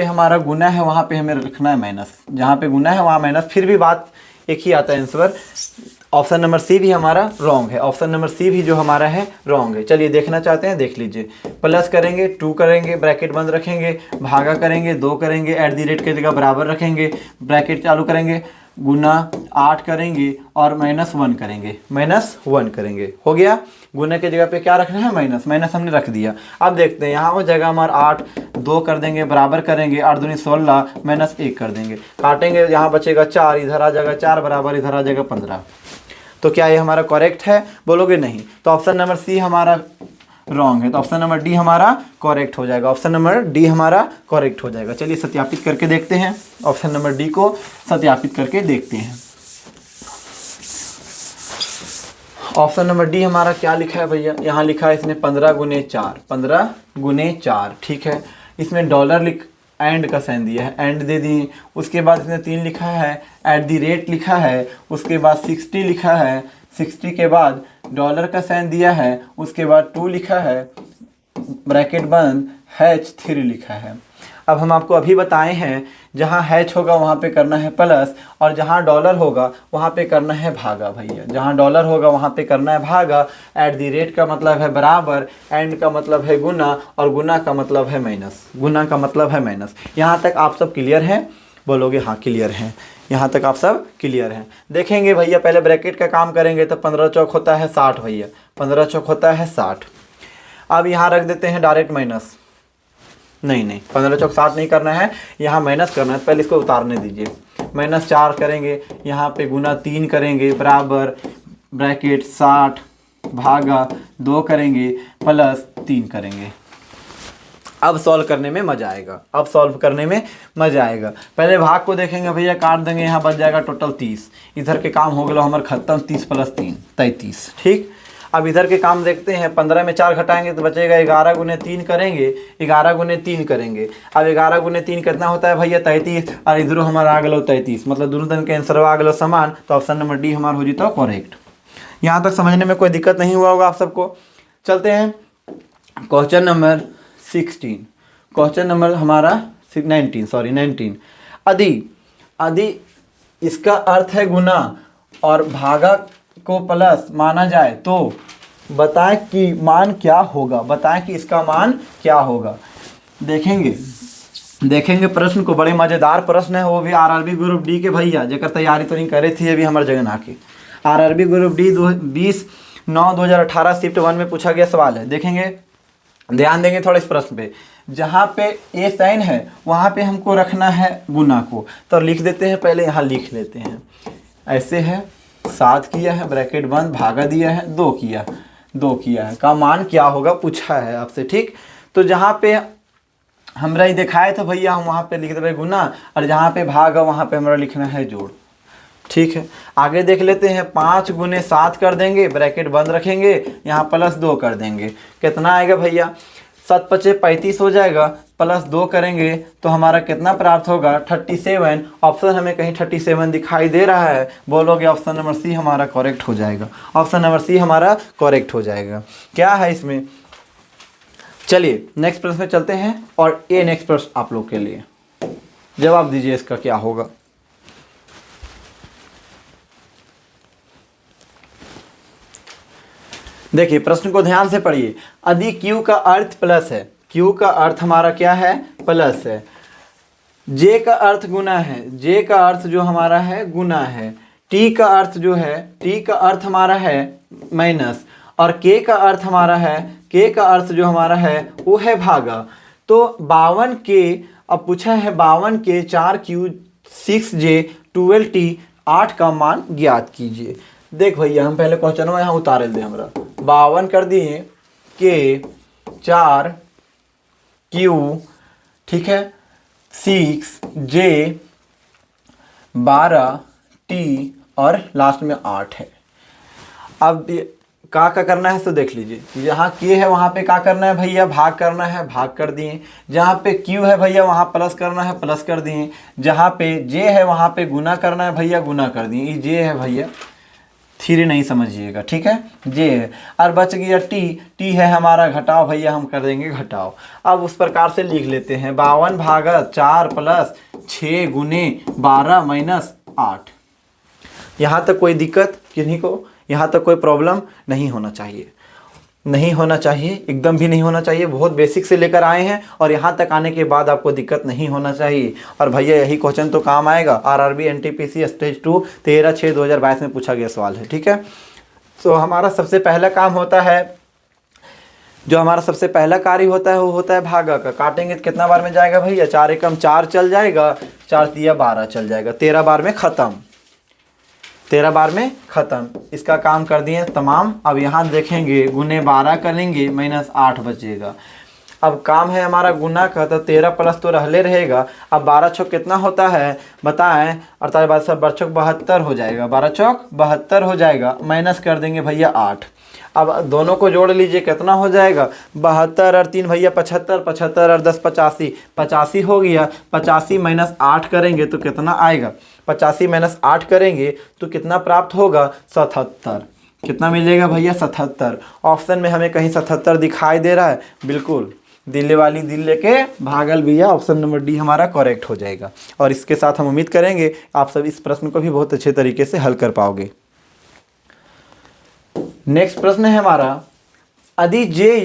हमारा गुना है वहाँ पे हमें रखना है माइनस, जहाँ पे गुना है वहाँ माइनस, फिर भी बात एक ही आता है आंसर। ऑप्शन नंबर सी भी हमारा रॉन्ग है, ऑप्शन नंबर सी भी जो हमारा है रॉन्ग है। चलिए देखना चाहते हैं, देख लीजिए। प्लस करेंगे 2 करेंगे, ब्रैकेट बंद रखेंगे, भागा करेंगे 2 करेंगे, एट दी रेट की जगह बराबर रखेंगे, ब्रैकेट चालू करेंगे, गुना 8 करेंगे और -1 करेंगे, हो गया। गुना की जगह पे क्या रखना है माइनस हमने रख दिया। अब देखते हैं यहाँ हो जाएगा हमारा 8, 2 कर देंगे, बराबर करेंगे, 8 दूनी 16 -1 कर देंगे, काटेंगे, यहाँ बचेगा 4, इधर आ जाएगा 4 बराबर, इधर आ जाएगा 15। तो क्या ये हमारा करेक्ट है, बोलोगे नहीं, तो ऑप्शन नंबर सी हमारा रॉन्ग है, तो ऑप्शन नंबर डी हमारा करेक्ट हो जाएगा, ऑप्शन नंबर डी हमारा करेक्ट हो जाएगा। चलिए सत्यापित करके देखते हैं, ऑप्शन नंबर डी को सत्यापित करके देखते हैं। ऑप्शन नंबर डी हमारा क्या लिखा है भैया, यहाँ लिखा है इसने 15 गुने 4, 15 गुने 4, ठीक है। इसमें डॉलर एंड का साइन दिया है, एंड दे दिए। उसके बाद इसने 3 लिखा है, एट दी रेट लिखा है, उसके बाद 60 लिखा है, 60 के बाद डॉलर का साइन दिया है, उसके बाद 2 लिखा है, ब्रैकेट बंद, H3 लिखा है। अब हम आपको अभी बताए हैं जहाँ हैच होगा वहाँ पे करना है प्लस, और जहाँ डॉलर होगा वहाँ पे करना है भागा भैया। जहाँ डॉलर होगा वहाँ पे करना है भागा। एट दी रेट का मतलब है बराबर, एंड का मतलब है गुना, और गुना का मतलब है माइनस, गुना का मतलब है माइनस। यहाँ तक आप सब क्लियर हैं? बोलोगे हाँ क्लियर हैं। यहाँ तक आप सब क्लियर हैं। देखेंगे भैया, पहले ब्रैकेट का काम करेंगे तो 15 चौक होता है 60 भैया, 15 चौक होता है 60। अब यहाँ रख देते हैं डायरेक्ट माइनस, नहीं 15 चौक 60 नहीं करना है, यहाँ माइनस करना है। पहले इसको उतारने दीजिए, -4 करेंगे, यहाँ पे गुना 3 करेंगे, बराबर ब्रैकेट 60 भागा 2 करेंगे, प्लस 3 करेंगे। अब सॉल्व करने में मज़ा आएगा, अब सॉल्व करने में मज़ा आएगा। पहले भाग को देखेंगे भैया, काट देंगे, यहाँ बच जाएगा टोटल 30। इधर के काम हो गया हमारे खत्म, 30 + 3 33, ठीक। अब इधर के काम देखते हैं, 15 में 4 घटाएंगे तो बचेगा 11 गुने 3 करेंगे, 11 गुने 3 करेंगे। अब 11 गुने 3 कितना होता है भैया 33, और इधर हमारा आ गया 33, मतलब दोनों तरह के आंसर आ गया समान। तो ऑप्शन नंबर डी हमारा हो जाता है करेक्ट। यहाँ तक समझने में कोई दिक्कत नहीं हुआ होगा आप सबको। चलते हैं क्वेश्चन नंबर 16, क्वेश्चन नंबर हमारा 19। यदि इसका अर्थ है गुना और भागा को प्लस माना जाए तो बताएं कि मान क्या होगा, बताएं कि इसका मान क्या होगा। देखेंगे प्रश्न को, बड़े मज़ेदार प्रश्न है, वो भी आरआरबी ग्रुप डी के भैया, जेकर तैयारी तो नहीं करे थी अभी हमारे जगह आके। आरआरबी ग्रुप डी 20/9/2018 शिफ्ट 1 में पूछा गया सवाल है। देखेंगे, ध्यान देंगे थोड़ा इस प्रश्न पे। जहाँ पे ए साइन है वहाँ पे हमको रखना है गुना को, तो लिख देते हैं, पहले यहाँ लिख लेते हैं। ऐसे है, 7 किया है, ब्रैकेट बंद, भागा दिया है, 2 किया है, का मान क्या होगा पूछा है आपसे, ठीक। तो जहाँ पे हमरा ही दिखाए थे भैया, हम वहाँ पे लिख देंगे गुना, और जहाँ पे भागा वहाँ पे हमारा लिखना है जोड़, ठीक है। आगे देख लेते हैं, 5 गुने 7 कर देंगे, ब्रैकेट बंद रखेंगे, यहाँ +2 कर देंगे। कितना आएगा भैया, 7 × 5 = 35 हो जाएगा, +2 करेंगे तो हमारा कितना प्राप्त होगा 37। ऑप्शन हमें कहीं 37 दिखाई दे रहा है, बोलोगे ऑप्शन नंबर सी हमारा करेक्ट हो जाएगा। ऑप्शन नंबर सी हमारा करेक्ट हो जाएगा। क्या है इसमें, चलिए नेक्स्ट प्रश्न में चलते हैं, और ये नेक्स्ट प्रश्न आप लोग के लिए, जवाब दीजिए इसका क्या होगा। देखिए प्रश्न को ध्यान से पढ़िए। यदि Q का अर्थ प्लस है, Q का अर्थ हमारा क्या है, प्लस है, J का अर्थ गुना है, J का अर्थ जो हमारा है गुना है, T का अर्थ जो है, T का अर्थ हमारा है माइनस, और K का अर्थ हमारा है, K का अर्थ जो हमारा है वो है भागा। तो 52K, अब पूछा है 52K 4Q 6J 12T 8 का मान ज्ञात कीजिए। देख भैया, हम पहले क्वेश्चन में यहाँ उतारे दे, हमरा 52 कर दिए, K 4Q, ठीक है, 6J 12T, और लास्ट में 8 है। अब का करना है तो देख लीजिए, जहाँ K है वहाँ पे का करना है भैया, भाग करना है, भाग कर दिए। जहाँ पे Q है भैया वहाँ प्लस करना है, प्लस कर दिए। जहाँ पे J है वहाँ पे गुना करना है भैया, गुना कर दिए। ये J है भैया, 3 नहीं समझिएगा, ठीक है, J है। और बच गया T है हमारा घटाओ भैया, हम कर देंगे घटाओ। अब उस प्रकार से लिख लेते हैं, 52 भागा 4 + 6 गुने 12 - 8। यहाँ तक कोई दिक्कत किन्हीं को, यहाँ तक कोई प्रॉब्लम नहीं होना चाहिए, नहीं होना चाहिए, एकदम भी नहीं होना चाहिए। बहुत बेसिक से लेकर आए हैं, और यहाँ तक आने के बाद आपको दिक्कत नहीं होना चाहिए। और भैया यही क्वेश्चन तो काम आएगा, आरआरबी एनटीपीसी स्टेज 2 13/6/2022 में पूछा गया सवाल है, ठीक है। तो हमारा सबसे पहला काम होता है, जो हमारा सबसे पहला कार्य होता है वो होता है भागा का। काटेंगे तो कितना बार में जाएगा भैया, 4 एकम 4 चल जाएगा, 4 तिया 12 चल जाएगा, 13 बार में ख़त्म, 13 बार में ख़त्म। इसका काम कर दिए तमाम। अब यहाँ देखेंगे, गुने 12 करेंगे, -8 बचेगा। अब काम है हमारा गुना का, तो 13 प्लस तो रहले रहेगा। अब 12 चौक कितना होता है बताएं, 48 12 चौक 72 हो जाएगा, 12 चौक 72 हो जाएगा। माइनस कर देंगे भैया 8। अब दोनों को जोड़ लीजिए, कितना हो जाएगा 72 और 3 भैया 75, 75 और 10 85, 85 हो गया। 85 माइनस 8 करेंगे तो कितना आएगा, 85 माइनस 8 करेंगे तो कितना प्राप्त होगा 77। कितना मिलेगा भैया 77। ऑप्शन में हमें कहीं 77 दिखाई दे रहा है, बिल्कुल दिल्ली वाली दिल लेके भागल भैया, ऑप्शन नंबर डी हमारा करेक्ट हो जाएगा। और इसके साथ हम उम्मीद करेंगे आप सब इस प्रश्न को भी बहुत अच्छे तरीके से हल कर पाओगे। नेक्स्ट प्रश्न है हमारा, यदि जे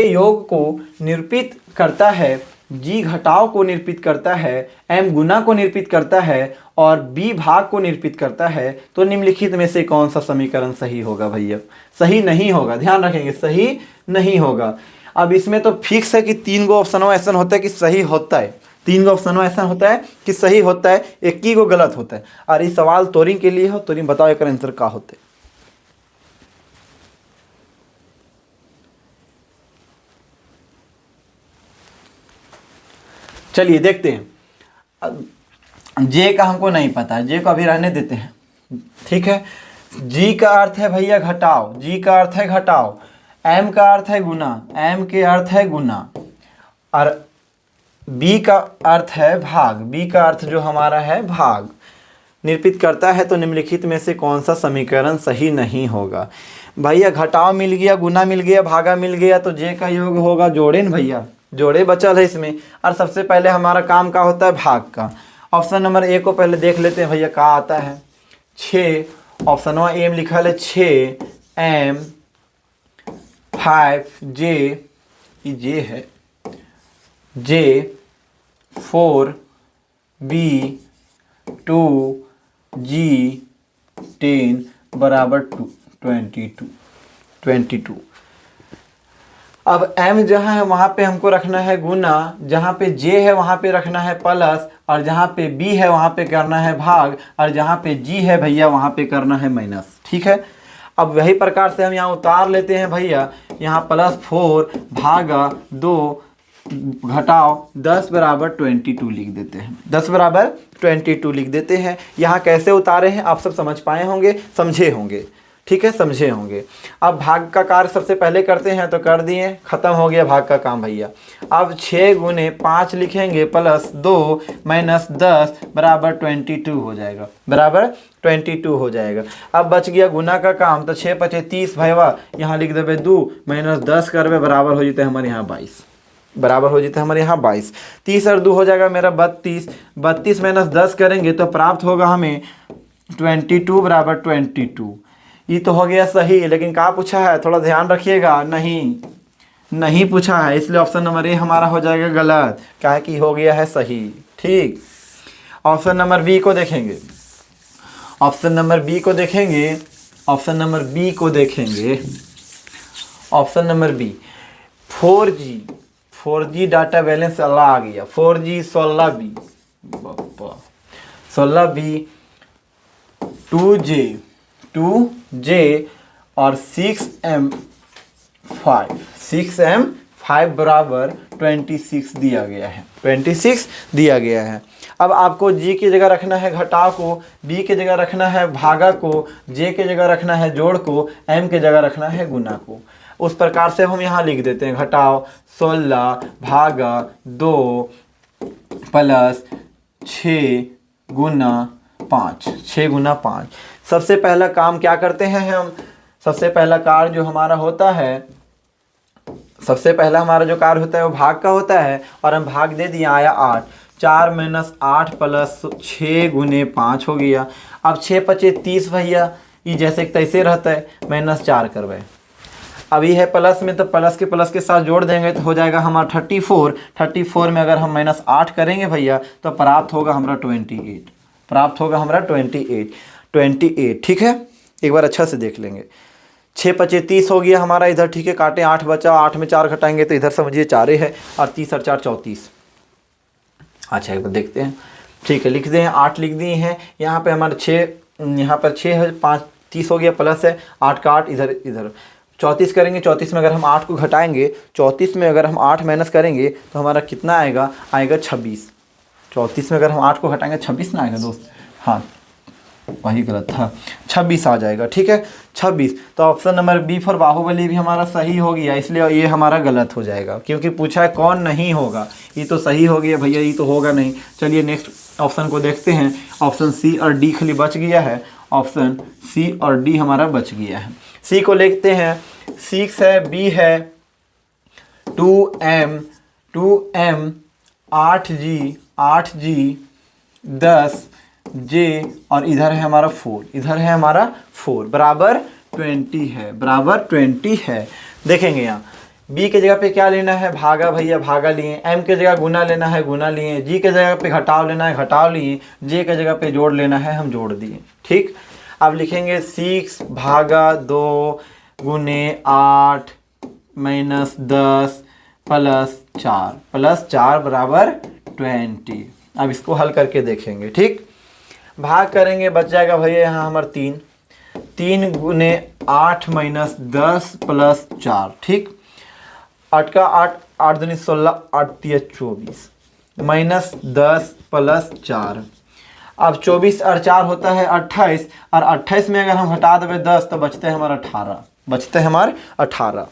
योग को निरूपित करता है, जी घटाव को निरूपित करता है, एम गुना को निरूपित करता है और बी भाग को निरूपित करता है, तो निम्नलिखित में से कौन सा समीकरण सही होगा भैया? सही नहीं होगा, ध्यान रखेंगे, सही नहीं होगा। अब इसमें तो फिक्स है कि 3 गो ऑप्शन ऐसा होता है कि सही होता है, 3 गो ऑप्शन ऐसा होता है कि सही होता है, 1 ही गो गलत होता है। और ये सवाल तोरी के लिए हो, तोरी बताओ एक आंसर का होते। चलिए देखते हैं। जे का हमको नहीं पता, जे को अभी रहने देते हैं, ठीक है। जी का अर्थ है भैया घटाव, जी का अर्थ है घटाव। एम का अर्थ है गुना, एम के अर्थ है गुना। और बी का अर्थ है भाग, बी का अर्थ जो हमारा है भाग निरूपित करता है। तो निम्नलिखित में से कौन सा समीकरण सही नहीं होगा भैया? घटाव मिल गया, गुना मिल गया, भागा मिल गया, तो जे का योग होगा जोड़े न भैया, जोड़े बचल है इसमें। और सबसे पहले हमारा काम का होता है भाग का। ऑप्शन नंबर ए को पहले देख लेते हैं भैया, क्या आता है 6। ऑप्शन ए में लिखा है 6 एम 5 जे, जे है जे 4 बी 2 जी 10 बराबर 22। अब m जहाँ है वहाँ पे हमको रखना है गुना, जहाँ पे j है वहाँ पे रखना है प्लस, और जहाँ पे b है वहाँ पे करना है भाग, और जहाँ पे g है भैया वहाँ पे करना है माइनस, ठीक है। अब वही प्रकार से हम यहाँ उतार लेते हैं भैया, यहाँ +4 भागा 2 घटाव 10 बराबर 22 लिख देते हैं, 10 बराबर 22 लिख देते हैं। यहाँ कैसे उतारे हैं आप सब समझ पाए होंगे, समझे होंगे, ठीक है, समझे होंगे। अब भाग का कार्य सबसे पहले करते हैं, तो कर दिए, खत्म हो गया भाग का काम भैया। अब 6 गुने 5 लिखेंगे प्लस 2 माइनस 10 बराबर 22 हो जाएगा, बराबर 22 हो जाएगा। अब बच गया गुना का काम, तो 6 पचे 30 भैया, यहाँ लिख देवे 2 माइनस 10 करवे बराबर हो जाते हमारे यहाँ 22, बराबर हो जाता है हमारे यहाँ 22। 30 और 2 हो जाएगा मेरा 32, 32 माइनस 10 करेंगे तो प्राप्त होगा हमें 22 बराबर 22। ये तो हो गया सही, लेकिन कहाँ पूछा है थोड़ा ध्यान रखिएगा, नहीं पूछा है, इसलिए ऑप्शन नंबर ए हमारा हो जाएगा गलत, क्या है कि हो गया है सही, ठीक। ऑप्शन नंबर बी को देखेंगे, ऑप्शन नंबर बी को देखेंगे, ऑप्शन नंबर बी को देखेंगे, option number B 4G data balance अल्लाह आ गया, 4G 16B 16B 2J और 6M5 बराबर 26 दिया गया है, 26 दिया गया है। अब आपको जी की जगह रखना है घटाव को, बी की जगह रखना है भागा को, जे की जगह रखना है जोड़ को, एम की जगह रखना है गुना को। उस प्रकार से हम यहाँ लिख देते हैं घटाव 16 भागा 2 प्लस 6 गुना 5, 6 गुना 5। सबसे पहला काम क्या करते हैं हम, सबसे पहला कार्य जो हमारा होता है, सबसे पहला हमारा जो कार्य होता है वो भाग का होता है, और हम भाग दे दिया, आया 8, 4 माइनस 8 प्लस 6 गुने 5 हो गया। अब 6 पचे 30 भैया, ये जैसे तैसे रहता है, माइनस 4 करवाए। अभी है प्लस में, तो प्लस के साथ जोड़ देंगे तो हो जाएगा हमारा 34। 34 में अगर हम माइनस 8 करेंगे भैया तो प्राप्त होगा हमारा 28, प्राप्त होगा हमारा 28, ठीक है। एक बार अच्छा से देख लेंगे, 6 पचे 30 हो गया हमारा इधर, ठीक है। काटे 8 बचा, 8 में 4 घटाएंगे तो इधर समझिए 4 है, और 30 और 4 34। अच्छा एक बार देखते हैं, ठीक है, लिख दें 8 लिख दिए हैं। यहाँ पे हमारे 6, यहाँ पर 6 है, 5 30 हो गया, प्लस है 8 का 8 इधर, 34 करेंगे, 34 में अगर हम 8 को घटाएंगे, 34 में अगर हम 8 माइनस करेंगे तो हमारा कितना आएगा, आएगा 26। 34 में अगर हम 8 को घटाएंगे 26 ना आएगा दोस्त, हाँ वही गलत था, 26 आ जाएगा। ठीक है 26। तो option number B for Baahubali भी हमारा सही हो गया, इसलिए ये हमारा गलत हो जाएगा क्योंकि पूछा है कौन नहीं होगा। ये तो सही हो गया भैया, ये तो होगा नहीं। चलिए नेक्स्ट ऑप्शन को देखते हैं। ऑप्शन सी और डी खाली बच गया है, ऑप्शन सी और डी हमारा बच गया है। सी को लिखते हैं, 6 है, बी है 2m 8g 10j और इधर है हमारा 4, इधर है हमारा 4 बराबर 20 है, बराबर 20 है। देखेंगे यहाँ b के जगह पे क्या लेना है, भागा भैया भागा लिए, m के जगह गुना लेना है गुना लिए, g के जगह पे घटाव लेना है घटाव लिए, j के जगह पे जोड़ लेना है हम जोड़ दिए। ठीक, अब लिखेंगे 6 भागा 2 गुने 8 माइनस 10 प्लस 4 बराबर 20। अब इसको हल करके देखेंगे। ठीक, भाग करेंगे बच जाएगा भैया यहाँ हमारा 3 गुने 8 माइनस 10 प्लस 4। ठीक, 8 का 8 दूनी 16 8 तिया 24 माइनस 10 प्लस 4। अब 24 और 4 होता है 28 और 28 में अगर हम हटा देवे 10 तो बचते हैं हमारा 18, बचते हैं हमारे 18।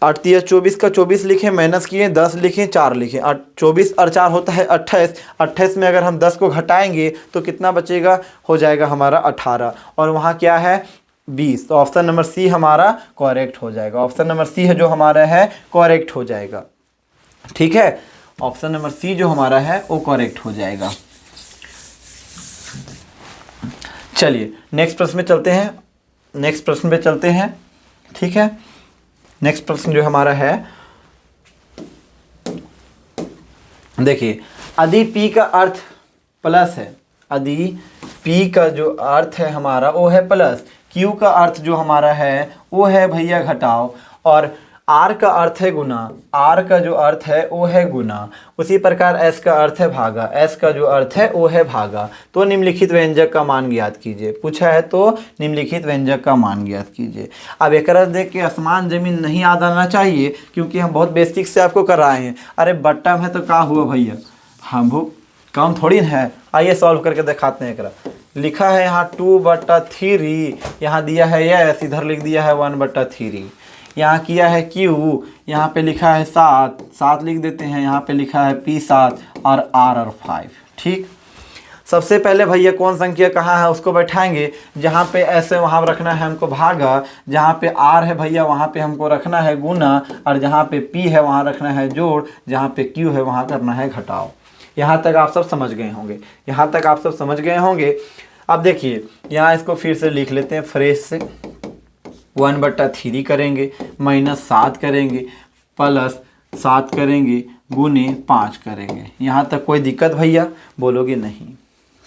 8 तिया 24 का 24 लिखें, माइनस किए 10 लिखें 4 लिखें, 24 और 4 होता है 28। 28 में अगर हम 10 को घटाएंगे तो कितना बचेगा, हो जाएगा हमारा 18 और वहाँ क्या है 20। तो ऑप्शन नंबर सी हमारा करेक्ट हो जाएगा। ऑप्शन नंबर सी है जो हमारा है करेक्ट हो जाएगा। ठीक है, ऑप्शन नंबर सी जो हमारा है वो करेक्ट हो जाएगा। चलिए नेक्स्ट प्रश्न में चलते हैं, नेक्स्ट प्रश्न पे चलते हैं। ठीक है, नेक्स्ट प्रश्न जो हमारा है, देखिए यदि p का अर्थ प्लस है, यदि p का जो अर्थ है हमारा वो है प्लस, q का अर्थ जो हमारा है वो है भैया घटाव और r का अर्थ है गुना, r का जो अर्थ है वो है गुना, उसी प्रकार s का अर्थ है भागा, s का जो अर्थ है वो है भागा। तो निम्नलिखित व्यंजक का मान ज्ञात कीजिए, पूछा है तो निम्नलिखित व्यंजक का मान ज्ञात कीजिए। अब एक देख के आसमान जमीन नहीं याद आना चाहिए क्योंकि हम बहुत बेसिक से आपको कराए हैं। अरे बट्टा में तो क्या हुआ भैया, हम वो काम थोड़ी है। आइए सॉल्व करके दिखाते हैं। लिखा है यहाँ 2/3, यहाँ दिया है यस, इधर लिख दिया है 1/3, यहाँ किया है Q, यहाँ पे लिखा है 7 लिख देते हैं, यहाँ पे लिखा है P7 और R और 5। ठीक, सबसे पहले भैया कौन संख्या कहाँ है उसको बैठाएंगे, जहाँ पे ऐसे वहाँ रखना है हमको भागा, जहाँ पे R है भैया वहाँ पे हमको रखना है गुना और जहाँ पे P है वहाँ रखना है जोड़, जहाँ पे Q है वहाँ करना है घटाव। यहाँ तक आप सब समझ गए होंगे, यहाँ तक आप सब समझ गए होंगे। अब देखिए यहाँ इसको फिर से लिख लेते हैं फ्रेश से, 1/3 करेंगे माइनस 7 करेंगे प्लस 7 करेंगे गुने 5 करेंगे। यहाँ तक कोई दिक्कत भैया, बोलोगे नहीं,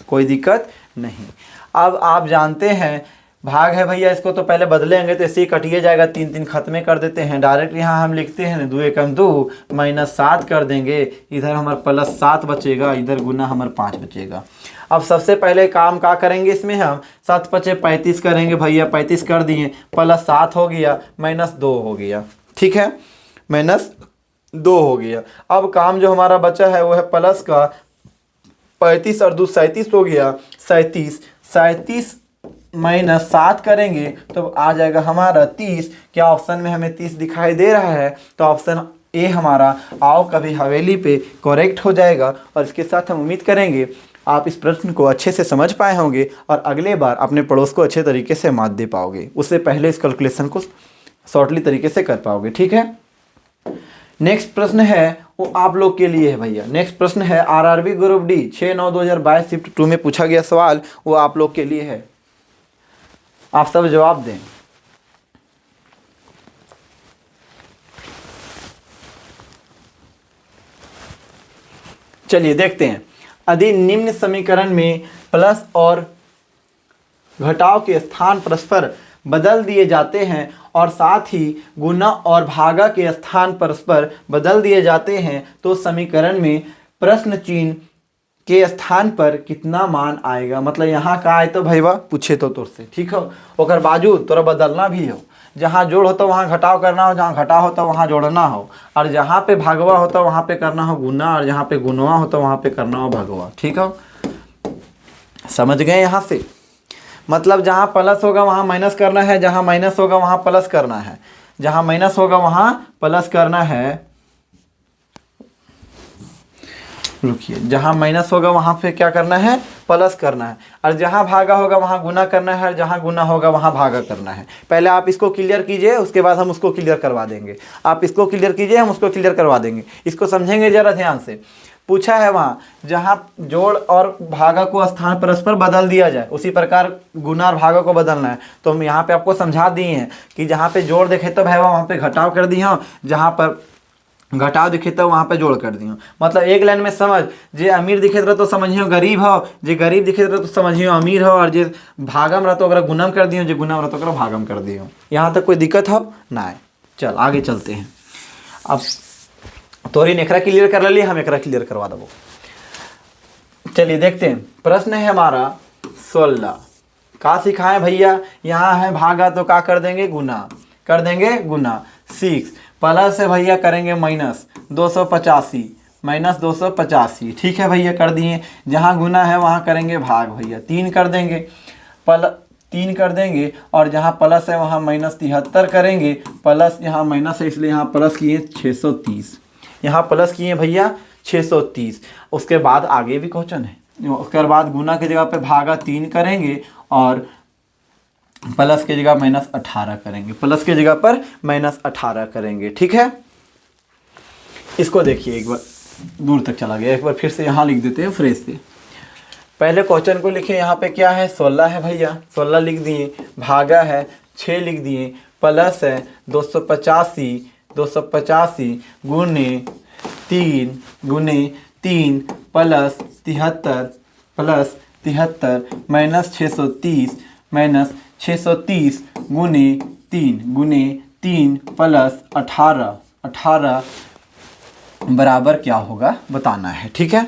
कोई दिक्कत नहीं। अब आप जानते हैं भाग है भैया, इसको तो पहले बदलेंगे तो ऐसे ही कटिए जाएगा, 3 खत्मे कर देते हैं। डायरेक्ट यहाँ हम लिखते हैं 2 एकम 2 माइनस 7 कर देंगे, इधर हमारा प्लस 7 बचेगा, इधर गुना हमारा 5 बचेगा। अब सबसे पहले काम क्या करेंगे इसमें हम 7 × 5 = 35 करेंगे भैया, 35 कर दिए, प्लस 7 हो गया माइनस 2 हो गया। ठीक है, माइनस 2 हो गया। अब काम जो हमारा बचा है वो है प्लस का, 35 और 2 37 हो गया, 37 माइनस 7 करेंगे तो आ जाएगा हमारा 30। क्या ऑप्शन में हमें 30 दिखाई दे रहा है? तो ऑप्शन ए हमारा आओ कभी हवेली पे करेक्ट हो जाएगा। और इसके साथ हम उम्मीद करेंगे आप इस प्रश्न को अच्छे से समझ पाए होंगे और अगले बार अपने पड़ोस को अच्छे तरीके से मात दे पाओगे, उससे पहले इस कैलकुलेशन को शॉर्टली तरीके से कर पाओगे। ठीक है, नेक्स्ट प्रश्न है वो आप लोग के लिए है भैया। नेक्स्ट प्रश्न है आरआरबी ग्रुप डी 6/9/2022 शिफ्ट 2 में पूछा गया सवाल, वो आप लोग के लिए है, आप सब जवाब दें। चलिए देखते हैं। यदि निम्न समीकरण में प्लस और घटाव के स्थान परस्पर बदल दिए जाते हैं और साथ ही गुना और भागा के स्थान परस्पर बदल दिए जाते हैं तो समीकरण में प्रश्न चिन्ह के स्थान पर कितना मान आएगा। मतलब यहाँ का आए तो भैया पूछे तो तुरसे, ठीक हो, ओकर बाजू तोरा बदलना भी हो, जहाँ जोड़ होता है वहाँ घटाव करना हो, जहाँ घटाव होता है वहाँ जोड़ना हो, और जहाँ पे भागवा होता है वहाँ पे करना हो गुना, और जहाँ पे गुनवा होता है वहाँ पे करना हो भगवा। ठीक है, समझ गए यहाँ से? मतलब जहाँ प्लस होगा वहाँ माइनस करना है, जहाँ माइनस होगा वहाँ प्लस करना है, जहाँ माइनस होगा वहाँ प्लस करना है। रुकिए, जहाँ माइनस होगा वहाँ पे क्या करना है? प्लस करना है। और जहाँ भागा होगा वहाँ गुना करना है, और जहाँ गुना होगा वहाँ भागा करना है। पहले आप इसको क्लियर कीजिए, उसके बाद हम उसको क्लियर करवा देंगे। आप इसको क्लियर कीजिए, हम उसको क्लियर करवा देंगे। इसको समझेंगे ज़रा ध्यान से। पूछा है वहाँ जहाँ जोड़ और भागा को स्थान परस्पर बदल दिया जाए, उसी प्रकार गुना और भागा को बदलना है। तो हम यहाँ पे आपको समझा दिए हैं कि जहाँ पे जोड़ देखे तो है वहाँ पे घटाव कर दिए हो, जहाँ पर घटाव दिखे तो वहाँ पे जोड़ कर दियो। मतलब एक लाइन में समझ, जे अमीर दिखे तो समझियो गरीब हो, जे गरीब दिखे तो समझियो अमीर हो, और जे भागम रह तो अगर गुणम कर दियो, जे गुणम रह तो अगर भागम कर दियो। यहाँ तक कोई दिक्कत हो ना है? चल आगे चलते हैं। अब तोरी ने एकरा क्लियर कर लिए, हम एकरा क्लियर करवा दो। चलिए देखते हैं, प्रश्न है हमारा 16। का सिखाएं भैया? यहाँ है भागा तो का कर देंगे? गुना कर देंगे, गुना। 6 प्लस है भैया करेंगे माइनस 285, माइनस 285। ठीक है भैया, कर दिए। जहाँ गुना है वहाँ करेंगे भाग भैया, 3 कर देंगे, 3 कर देंगे, और जहाँ प्लस है वहाँ माइनस 73 करेंगे। प्लस यहाँ माइनस है इसलिए यहाँ प्लस किए 630, यहाँ प्लस किए भैया 630। उसके बाद आगे भी क्वेश्चन है, उसके बाद गुना की जगह पे भागा 3 करेंगे, और प्लस की जगह माइनस 18 करेंगे, प्लस की जगह पर माइनस 18 करेंगे। ठीक है, इसको देखिए, एक बार दूर तक चला गया, एक बार फिर से यहाँ लिख देते हैं फ्रेश से। पहले क्वेश्चन को लिखे, यहाँ पे क्या है? 16 है भैया, 16 लिख दिए, भागा है 6 लिख दिए, प्लस है 285 गुने 3 प्लस 73 माइनस 630 गुने 3 प्लस 18 बराबर क्या होगा बताना है। ठीक है,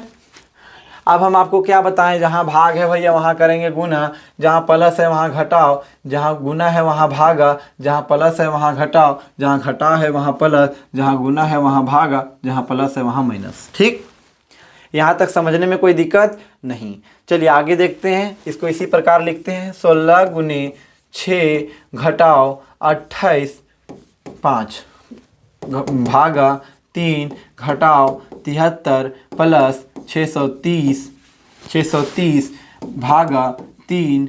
अब हम आपको क्या बताएं? जहाँ भाग है भैया वहाँ करेंगे गुना, जहाँ प्लस है वहाँ घटाव, जहाँ गुना है वहाँ भागा, जहाँ प्लस है वहाँ घटाव, जहाँ घटाव है वहाँ प्लस, जहाँ गुना है वहाँ भागा, जहाँ प्लस है वहाँ माइनस। ठीक, यहाँ तक समझने में कोई दिक्कत नहीं। चलिए आगे देखते हैं, इसको इसी प्रकार लिखते हैं। 16 गुने 6 घटाव 28 5 भागा 3 घटाव 73 प्लस 630 भागा 3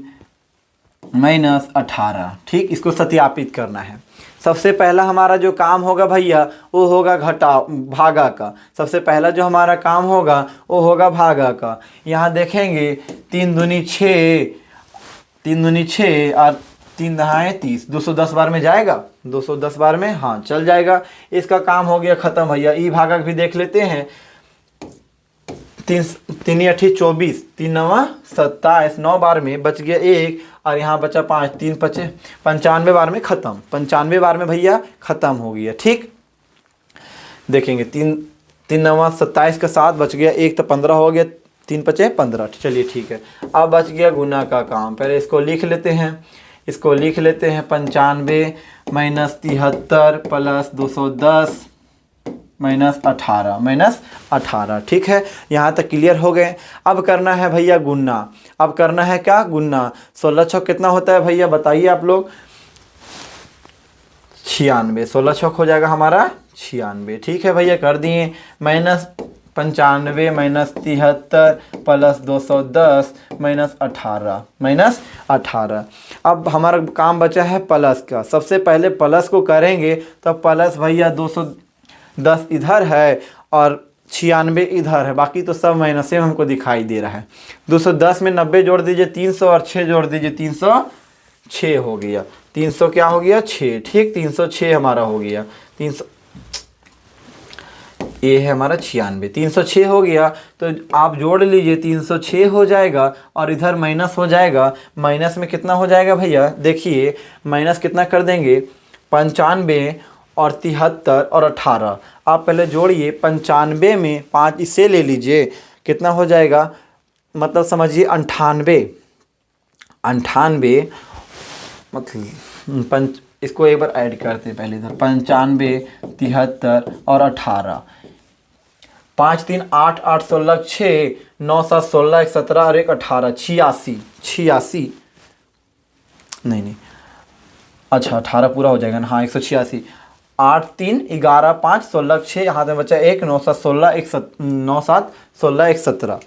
माइनस 18। ठीक, इसको सत्यापित करना है। सबसे पहला हमारा जो काम होगा भैया वो होगा घटाव भागा का। सबसे पहला जो हमारा काम होगा वो होगा भागा का। यहाँ देखेंगे 3 दूनी 6 और 3 दहाएँ 30, 210 बार में जाएगा, 210 बार में हाँ चल जाएगा। इसका काम हो गया ख़त्म भैया। ई भागा भी देख लेते हैं। 3 8 24, 3 9 27, 9 बार में बच गया 1, और यहाँ बचा 5, 3 5 95 बार में ख़त्म। 95 बार में भैया ख़त्म हो गया। ठीक, देखेंगे 3 9 27 के साथ बच गया 1, तो 15 हो गया, 3 5 15। चलिए ठीक है, अब बच गया गुना का काम। पहले इसको लिख लेते हैं, 95 माइनस 73 प्लस 210 माइनस 18। ठीक है, यहाँ तक क्लियर हो गए। अब करना है भैया गुना। अब करना है क्या? गुना। 16 छक कितना होता है भैया बताइए आप लोग? 96। 16 छक हो जाएगा हमारा 96। ठीक है भैया, कर दिए। Minus 95 minus 73 plus 210 minus 18। अब हमारा काम बचा है प्लस का। सबसे पहले प्लस को करेंगे तो प्लस भैया 210 इधर है और 96 इधर है, बाकी तो सब माइनस में हमको दिखाई दे रहा है। 210 में 90 जोड़ दीजिए 300, और 6 जोड़ दीजिए 306 हो गया। 300 क्या हो गया? 6। ठीक, 306 हमारा हो गया। 300 ये है हमारा 96, 306 हो गया। तो आप जोड़ लीजिए 306 हो जाएगा, और इधर माइनस हो जाएगा। माइनस में कितना हो जाएगा भैया? देखिए माइनस कितना कर देंगे? 95 और 73 और 18। आप पहले जोड़िए। 95 में 5 इसे ले लीजिए, कितना हो जाएगा? मतलब समझिए 98 मतलब इसको एक बार ऐड करते हैं पहले इधर, 95, 73 और 18, 5 3 8 8 16 6 9 7 16 1 17 और 1 18, 86 नहीं, अच्छा 18 पूरा हो जाएगा ना, हाँ 186, 8 3 11 5 16 6, हाथ में बचा 1 9 7 16 1 9 7 16 1 17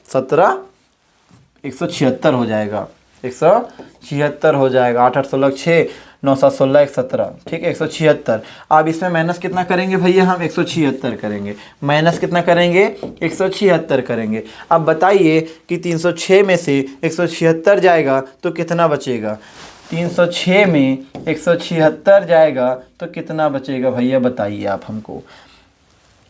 176 हो जाएगा, 176 हो जाएगा, 8 8 16 6 9 7 16 1 17, ठीक है 176। अब इसमें माइनस कितना करेंगे भैया, हम 176 करेंगे, माइनस कितना करेंगे 176 करेंगे। अब बताइए कि 306 में से 176 जाएगा तो कितना बचेगा, 306 में 176 जाएगा तो कितना बचेगा भैया बताइए आप हमको।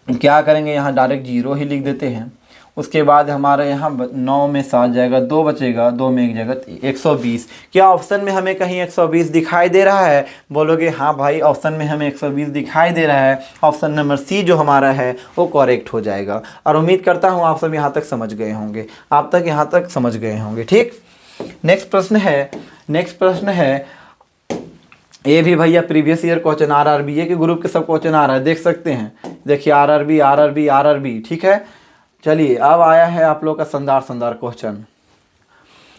क्या करेंगे, यहाँ डायरेक्ट 0 ही लिख देते हैं। उसके बाद हमारे यहाँ 9 में 7 जाएगा, 2 बचेगा, 2 में 1 जाएगा, 120। क्या ऑप्शन में हमें कहीं 120 दिखाई दे रहा है? बोलोगे हाँ भाई ऑप्शन में हमें 120 दिखाई दे रहा है। ऑप्शन नंबर सी जो हमारा है वो करेक्ट हो जाएगा। और उम्मीद करता हूँ आप सब यहाँ तक समझ गए होंगे, आप तक यहाँ तक समझ गए होंगे। ठीक, नेक्स्ट प्रश्न है, ये भी भैया प्रीवियस ईयर क्वेश्चन आरआरबी के ग्रुप के सब क्वेश्चन आ रहा है, देख सकते हैं। देखिए आरआरबी, ठीक है। चलिए अब आया है आप लोग का शानदार क्वेश्चन।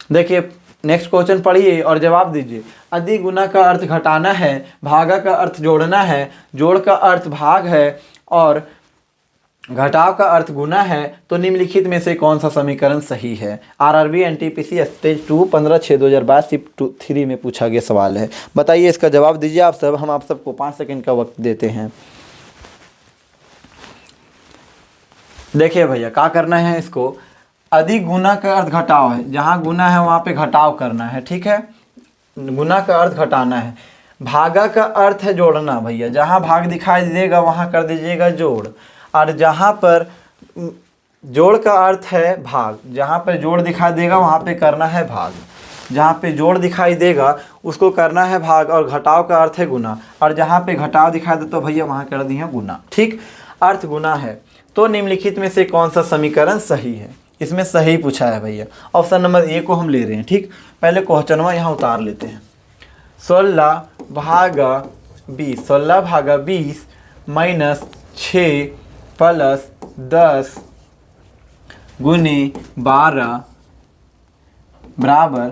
देखिए नेक्स्ट क्वेश्चन पढ़िए और जवाब दीजिए। अधिक गुना का अर्थ घटाना है, भागा का अर्थ जोड़ना है, जोड़ का अर्थ भाग है और घटाव का अर्थ गुना है, तो निम्नलिखित में से कौन सा समीकरण सही है? आरआरबी एनटीपीसी स्टेज 2 15/6/2022 शिफ्ट 3 में पूछा गया सवाल है। बताइए इसका जवाब दीजिए आप सब। हम आप सबको 5 सेकंड का वक्त देते हैं। देखिए भैया क्या करना है, इसको अधिक गुना का अर्थ घटाव है, जहाँ गुना है वहाँ पे घटाव करना है, ठीक है। गुना का अर्थ घटाना है। भागा का अर्थ है जोड़ना भैया, जहाँ भाग दिखाई देगा वहाँ कर दीजिएगा जोड़, और जहाँ पर जोड़ का अर्थ है भाग, जहाँ पर जोड़ दिखाई देगा वहाँ पे करना है भाग, जहाँ पे जोड़ दिखाई देगा उसको करना है भाग, और घटाव का अर्थ है गुना, और जहाँ पे घटाव दिखाई दे तो भैया वहाँ कर दिए गुना। ठीक, अर्थ गुना है, तो निम्नलिखित में से कौन सा समीकरण सही है? इसमें सही पूछा है भैया, ऑप्शन नंबर ए को हम ले रहे हैं। ठीक, पहले क्वेश्चनवा यहाँ उतार लेते हैं। 16 भागा 20 माइनस 6 प्लस 10 गुने 12 बराबर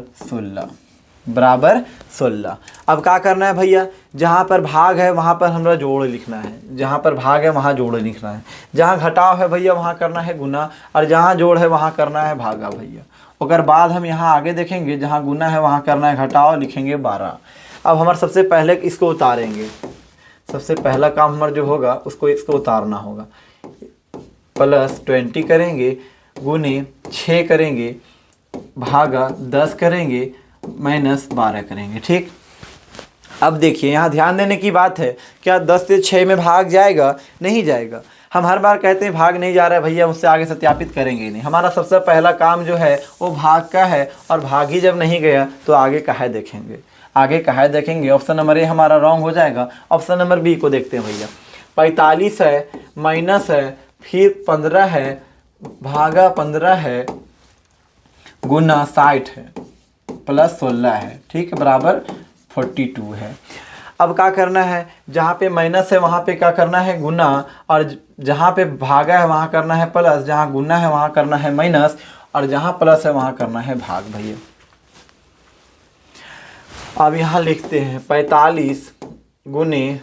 16। अब क्या करना है भैया, जहाँ पर भाग है वहाँ पर हमरा जोड़ लिखना है, जहाँ पर भाग है वहाँ जोड़ लिखना है, जहाँ घटाव है भैया वहाँ करना है गुना, और जहाँ जोड़ है वहाँ करना है भागा भैया। अगर बाद हम यहाँ आगे देखेंगे, जहाँ गुना है वहाँ करना है घटाव, लिखेंगे 12। अब हमारे सबसे पहले इसको उतारेंगे, सबसे पहला काम हमारा जो होगा इसको उतारना होगा। प्लस 20 करेंगे, गुने 6 करेंगे, भागा 10 करेंगे, माइनस 12 करेंगे। ठीक, अब देखिए यहाँ ध्यान देने की बात है, क्या 10 से 6 में भाग जाएगा? नहीं जाएगा। हम हर बार कहते हैं भाग नहीं जा रहा है भैया, उससे आगे सत्यापित करेंगे ही नहीं। हमारा सबसे पहला काम जो है वो भाग का है, और भाग ही जब नहीं गया तो आगे कहाँ देखेंगे, ऑप्शन नंबर ए हमारा रॉन्ग हो जाएगा। ऑप्शन नंबर बी को देखते हैं भैया। 45 है, माइनस है, फिर 15 है, भागा 15 है, गुना 60 है, प्लस 16 है, ठीक है, बराबर 42 है। अब क्या करना है, जहाँ पे माइनस है वहाँ पे क्या करना है गुना, और जहाँ पे भागा है वहाँ करना है प्लस, जहाँ गुना है वहाँ करना है माइनस, और जहाँ प्लस है वहाँ करना है भाग भैया। अब यहाँ लिखते हैं 45 गुने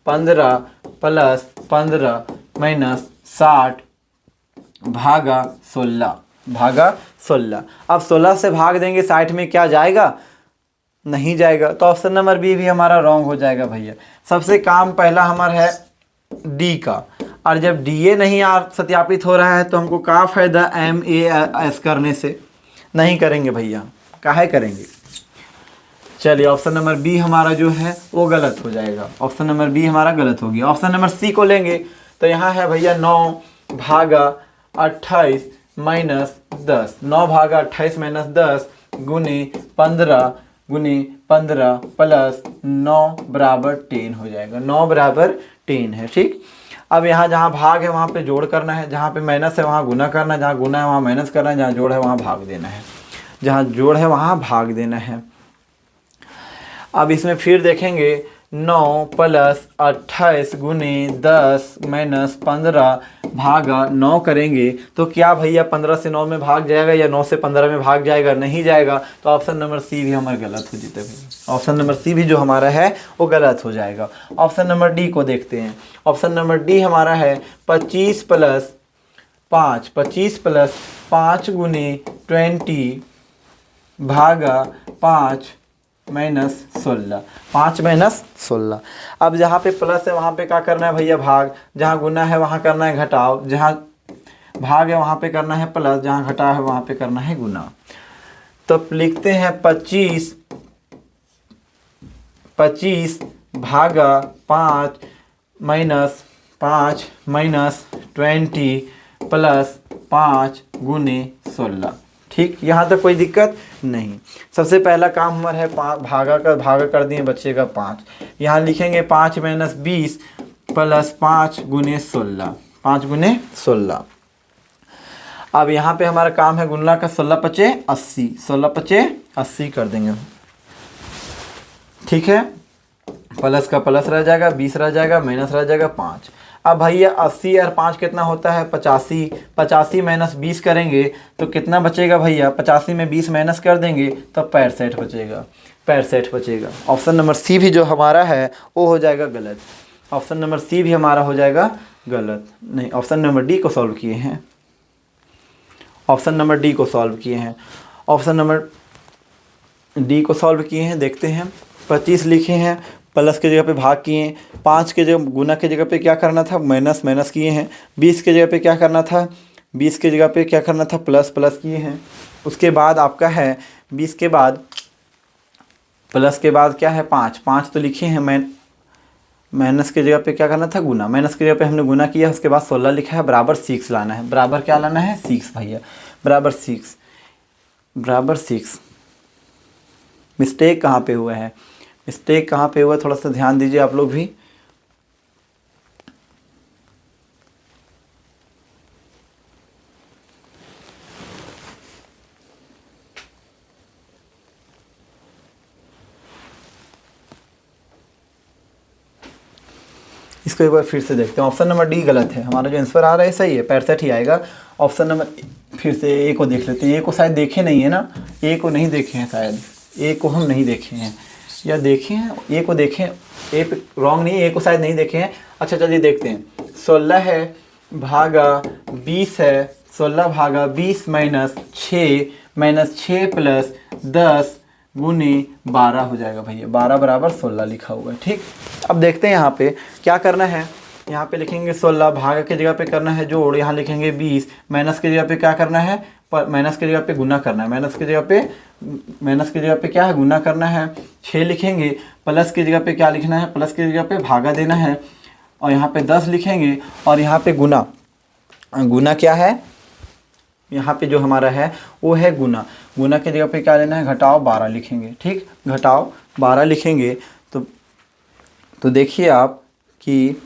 15 प्लस 15 माइनस 60 भागा 16। अब 16 से भाग देंगे 60 में, क्या जाएगा? नहीं जाएगा। तो ऑप्शन नंबर बी भी हमारा रॉन्ग हो जाएगा भैया। सबसे काम पहला हमारा है डी का, और जब डी ए नहीं सत्यापित हो रहा है तो हमको क्या फ़ायदा MAS करने से? नहीं करेंगे भैया, काहे करेंगे। चलिए ऑप्शन नंबर बी हमारा जो है वो गलत हो जाएगा, ऑप्शन नंबर बी हमारा गलत हो गया। ऑप्शन नंबर सी को लेंगे तो यहाँ है भैया 9 भागा 28 माइनस 10, 9 भागा 28 माइनस 10 गुने 15 प्लस 9 बराबर 10 हो जाएगा। 9 बराबर 10 है। ठीक, अब यहाँ जहाँ भाग है वहाँ पे जोड़ करना है, जहाँ पे माइनस है वहाँ गुना करना है, जहाँ गुना है वहाँ माइनस करना है, जहाँ जोड़ है वहाँ भाग देना है, जहाँ जोड़ है वहाँ भाग देना है। अब इसमें फिर देखेंगे 9 प्लस 28 गुने 10 माइनस 15 भागा 9 करेंगे तो क्या भैया 15 से 9 में भाग जाएगा या 9 से 15 में भाग जाएगा? नहीं जाएगा। तो ऑप्शन नंबर सी भी हमारा गलत हो जाता है। ऑप्शन नंबर सी भी जो हमारा है वो गलत हो जाएगा। ऑप्शन नंबर डी को देखते हैं। ऑप्शन नंबर डी हमारा है 25 प्लस 5 गुने 20 भागा 5 माइनस 16, 5 माइनस 16। अब जहाँ पे प्लस है वहाँ पे क्या करना है भैया? भाग। जहाँ गुना है वहाँ करना है घटाव। जहाँ भाग है वहाँ पे करना है प्लस। जहाँ घटाव है वहाँ पे करना है गुना। तो लिखते हैं 25 भागा 5 माइनस 20 प्लस 5 गुने 16। ठीक, यहाँ तक कोई दिक्कत नहीं। सबसे पहला काम हमारा है भागा कर दिए बच्चे का 5। यहाँ लिखेंगे 5 माइनस 20 प्लस 5 गुने 16, 5 गुने 16। अब यहाँ पे हमारा काम है गुणा का 16 पचे 80, 16 पचे 80 कर देंगे। ठीक है, प्लस का प्लस रह जाएगा, 20 रह जाएगा, माइनस रह जाएगा 5। अब भैया 80 और 5 कितना होता है? 85। 85 माइनस 20 करेंगे तो कितना बचेगा भैया? 85 में 20 माइनस कर देंगे तो 65 बचेगा, 65 बचेगा। ऑप्शन नंबर सी भी जो हमारा है वो हो जाएगा गलत। ऑप्शन नंबर सी भी हमारा हो जाएगा गलत। नहीं, ऑप्शन नंबर डी को सॉल्व किए हैं। ऑप्शन नंबर डी को सॉल्व किए हैं। ऑप्शन नंबर डी को सॉल्व किए हैं। देखते हैं, 25 लिखे हैं, प्लस के जगह पे भाग किए हैं। 5 के जगह गुना के जगह पे क्या करना था? माइनस किए हैं। 20 के जगह पे क्या करना था? 20 के जगह पे क्या करना था? प्लस किए हैं। उसके बाद आपका है 20 के बाद प्लस के बाद क्या है? 5 तो लिखे हैं। माइनस के जगह पे क्या करना था? गुना। माइनस की जगह पे हमने गुना किया। उसके बाद 16 लिखा है, बराबर 6 लाना है। बराबर क्या लाना है? 6 भैया, बराबर 6। मिस्टेक कहाँ पे हुआ है? मिस्टेक कहाँ पे हुआ थोड़ा सा ध्यान दीजिए आप लोग भी। इसको एक बार फिर से देखते हैं। ऑप्शन नंबर डी गलत है। हमारा जो आंसर आ रहा है सही है, 65 ही आएगा। ऑप्शन नंबर फिर से ए को देख लेते हैं। ए को शायद देखे नहीं है ना, ए को नहीं देखे हैं शायद। ए को हम नहीं देखे हैं या देखे हैं? ए को देखें, ए पे रॉन्ग नहीं, ए को शायद नहीं देखे हैं। अच्छा चलिए देखते हैं। 16 है भागा 20 है, 16 भागा 20 माइनस 6 प्लस 10 गुने 12 हो जाएगा भैया। 12 बराबर 16 लिखा हुआ है। ठीक, अब देखते हैं यहाँ पे क्या करना है। यहाँ पे लिखेंगे 16, भागा के जगह पे करना है जोड़। यहाँ लिखेंगे 20, माइनस के जगह पे क्या करना है? माइनस के जगह पे गुना करना है। माइनस के जगह पे क्या है? गुना करना है। 6 लिखेंगे, प्लस की जगह पे क्या लिखना है? प्लस की जगह पे भागा देना है। और यहाँ पे 10 लिखेंगे और यहाँ पे गुना क्या है? यहाँ पे जो हमारा है वो है गुना। गुना की जगह पे क्या लेना है? घटाव 12 लिखेंगे। ठीक, घटाव 12 लिखेंगे तो देखिए आप कि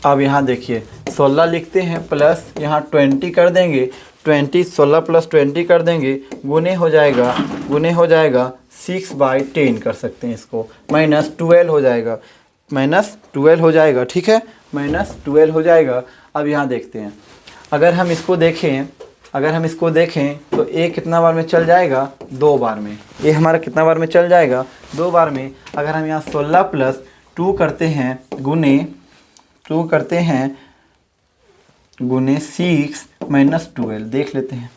अब यहाँ देखिए 16 लिखते हैं, प्लस यहाँ 20 कर देंगे। 16 प्लस 20 कर देंगे, गुने हो जाएगा 6/10 कर सकते हैं इसको। माइनस 12 हो जाएगा। ठीक है, -12 हो जाएगा। अब यहाँ देखते हैं, अगर हम इसको देखें तो ए कितना बार में चल जाएगा? 2 बार में। ये हमारा कितना बार में चल जाएगा? 2 बार में। अगर हम यहाँ 16 प्लस 2 करते हैं गुने 6 -12, देख लेते हैं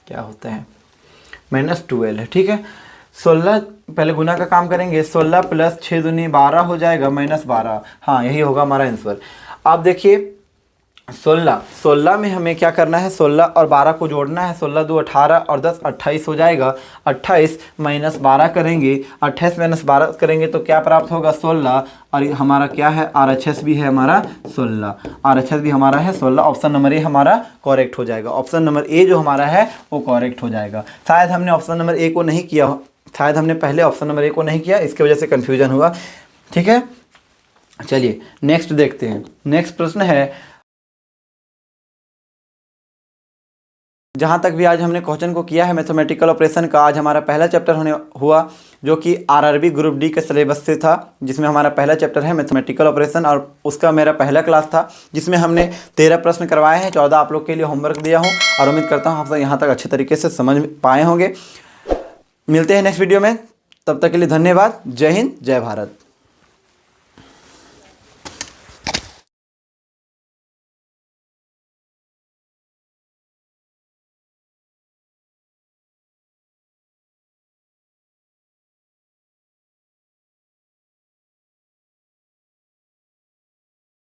क्या होता है। -12 है। ठीक है, 16 पहले गुना का काम करेंगे। 16 प्लस 6 दूनी 12 हो जाएगा, -12। हाँ, यही होगा हमारा आंसर। आप देखिए 16 में हमें क्या करना है? 16 और 12 को जोड़ना है। 16 2 18 और 10 28 हो जाएगा। 28 माइनस 12 करेंगे। 28 माइनस 12 करेंगे तो क्या प्राप्त होगा? 16। और हमारा क्या है? RHS भी है हमारा 16। RHS भी हमारा है 16। ऑप्शन नंबर ए हमारा करेक्ट हो जाएगा। ऑप्शन नंबर ए जो हमारा है वो करेक्ट हो जाएगा। शायद हमने ऑप्शन नंबर ए को नहीं किया, शायद हमने पहले ऑप्शन नंबर ए को नहीं किया, इसकी वजह से कन्फ्यूजन हुआ। ठीक है, चलिए नेक्स्ट देखते हैं। नेक्स्ट प्रश्न है जहाँ तक भी आज हमने क्वेश्चन को किया है मैथमेटिकल ऑपरेशन का, आज हमारा पहला चैप्टर होने हुआ जो कि आरआरबी ग्रुप डी के सिलेबस से था, जिसमें हमारा पहला चैप्टर है मैथमेटिकल ऑपरेशन और उसका मेरा पहला क्लास था जिसमें हमने 13 प्रश्न करवाए हैं, 14 आप लोग के लिए होमवर्क दिया हूँ और उम्मीद करता हूँ आप सब यहाँ तक अच्छे तरीके से समझ पाए होंगे। मिलते हैं नेक्स्ट वीडियो में, तब तक के लिए धन्यवाद। जय हिंद, जय भारत।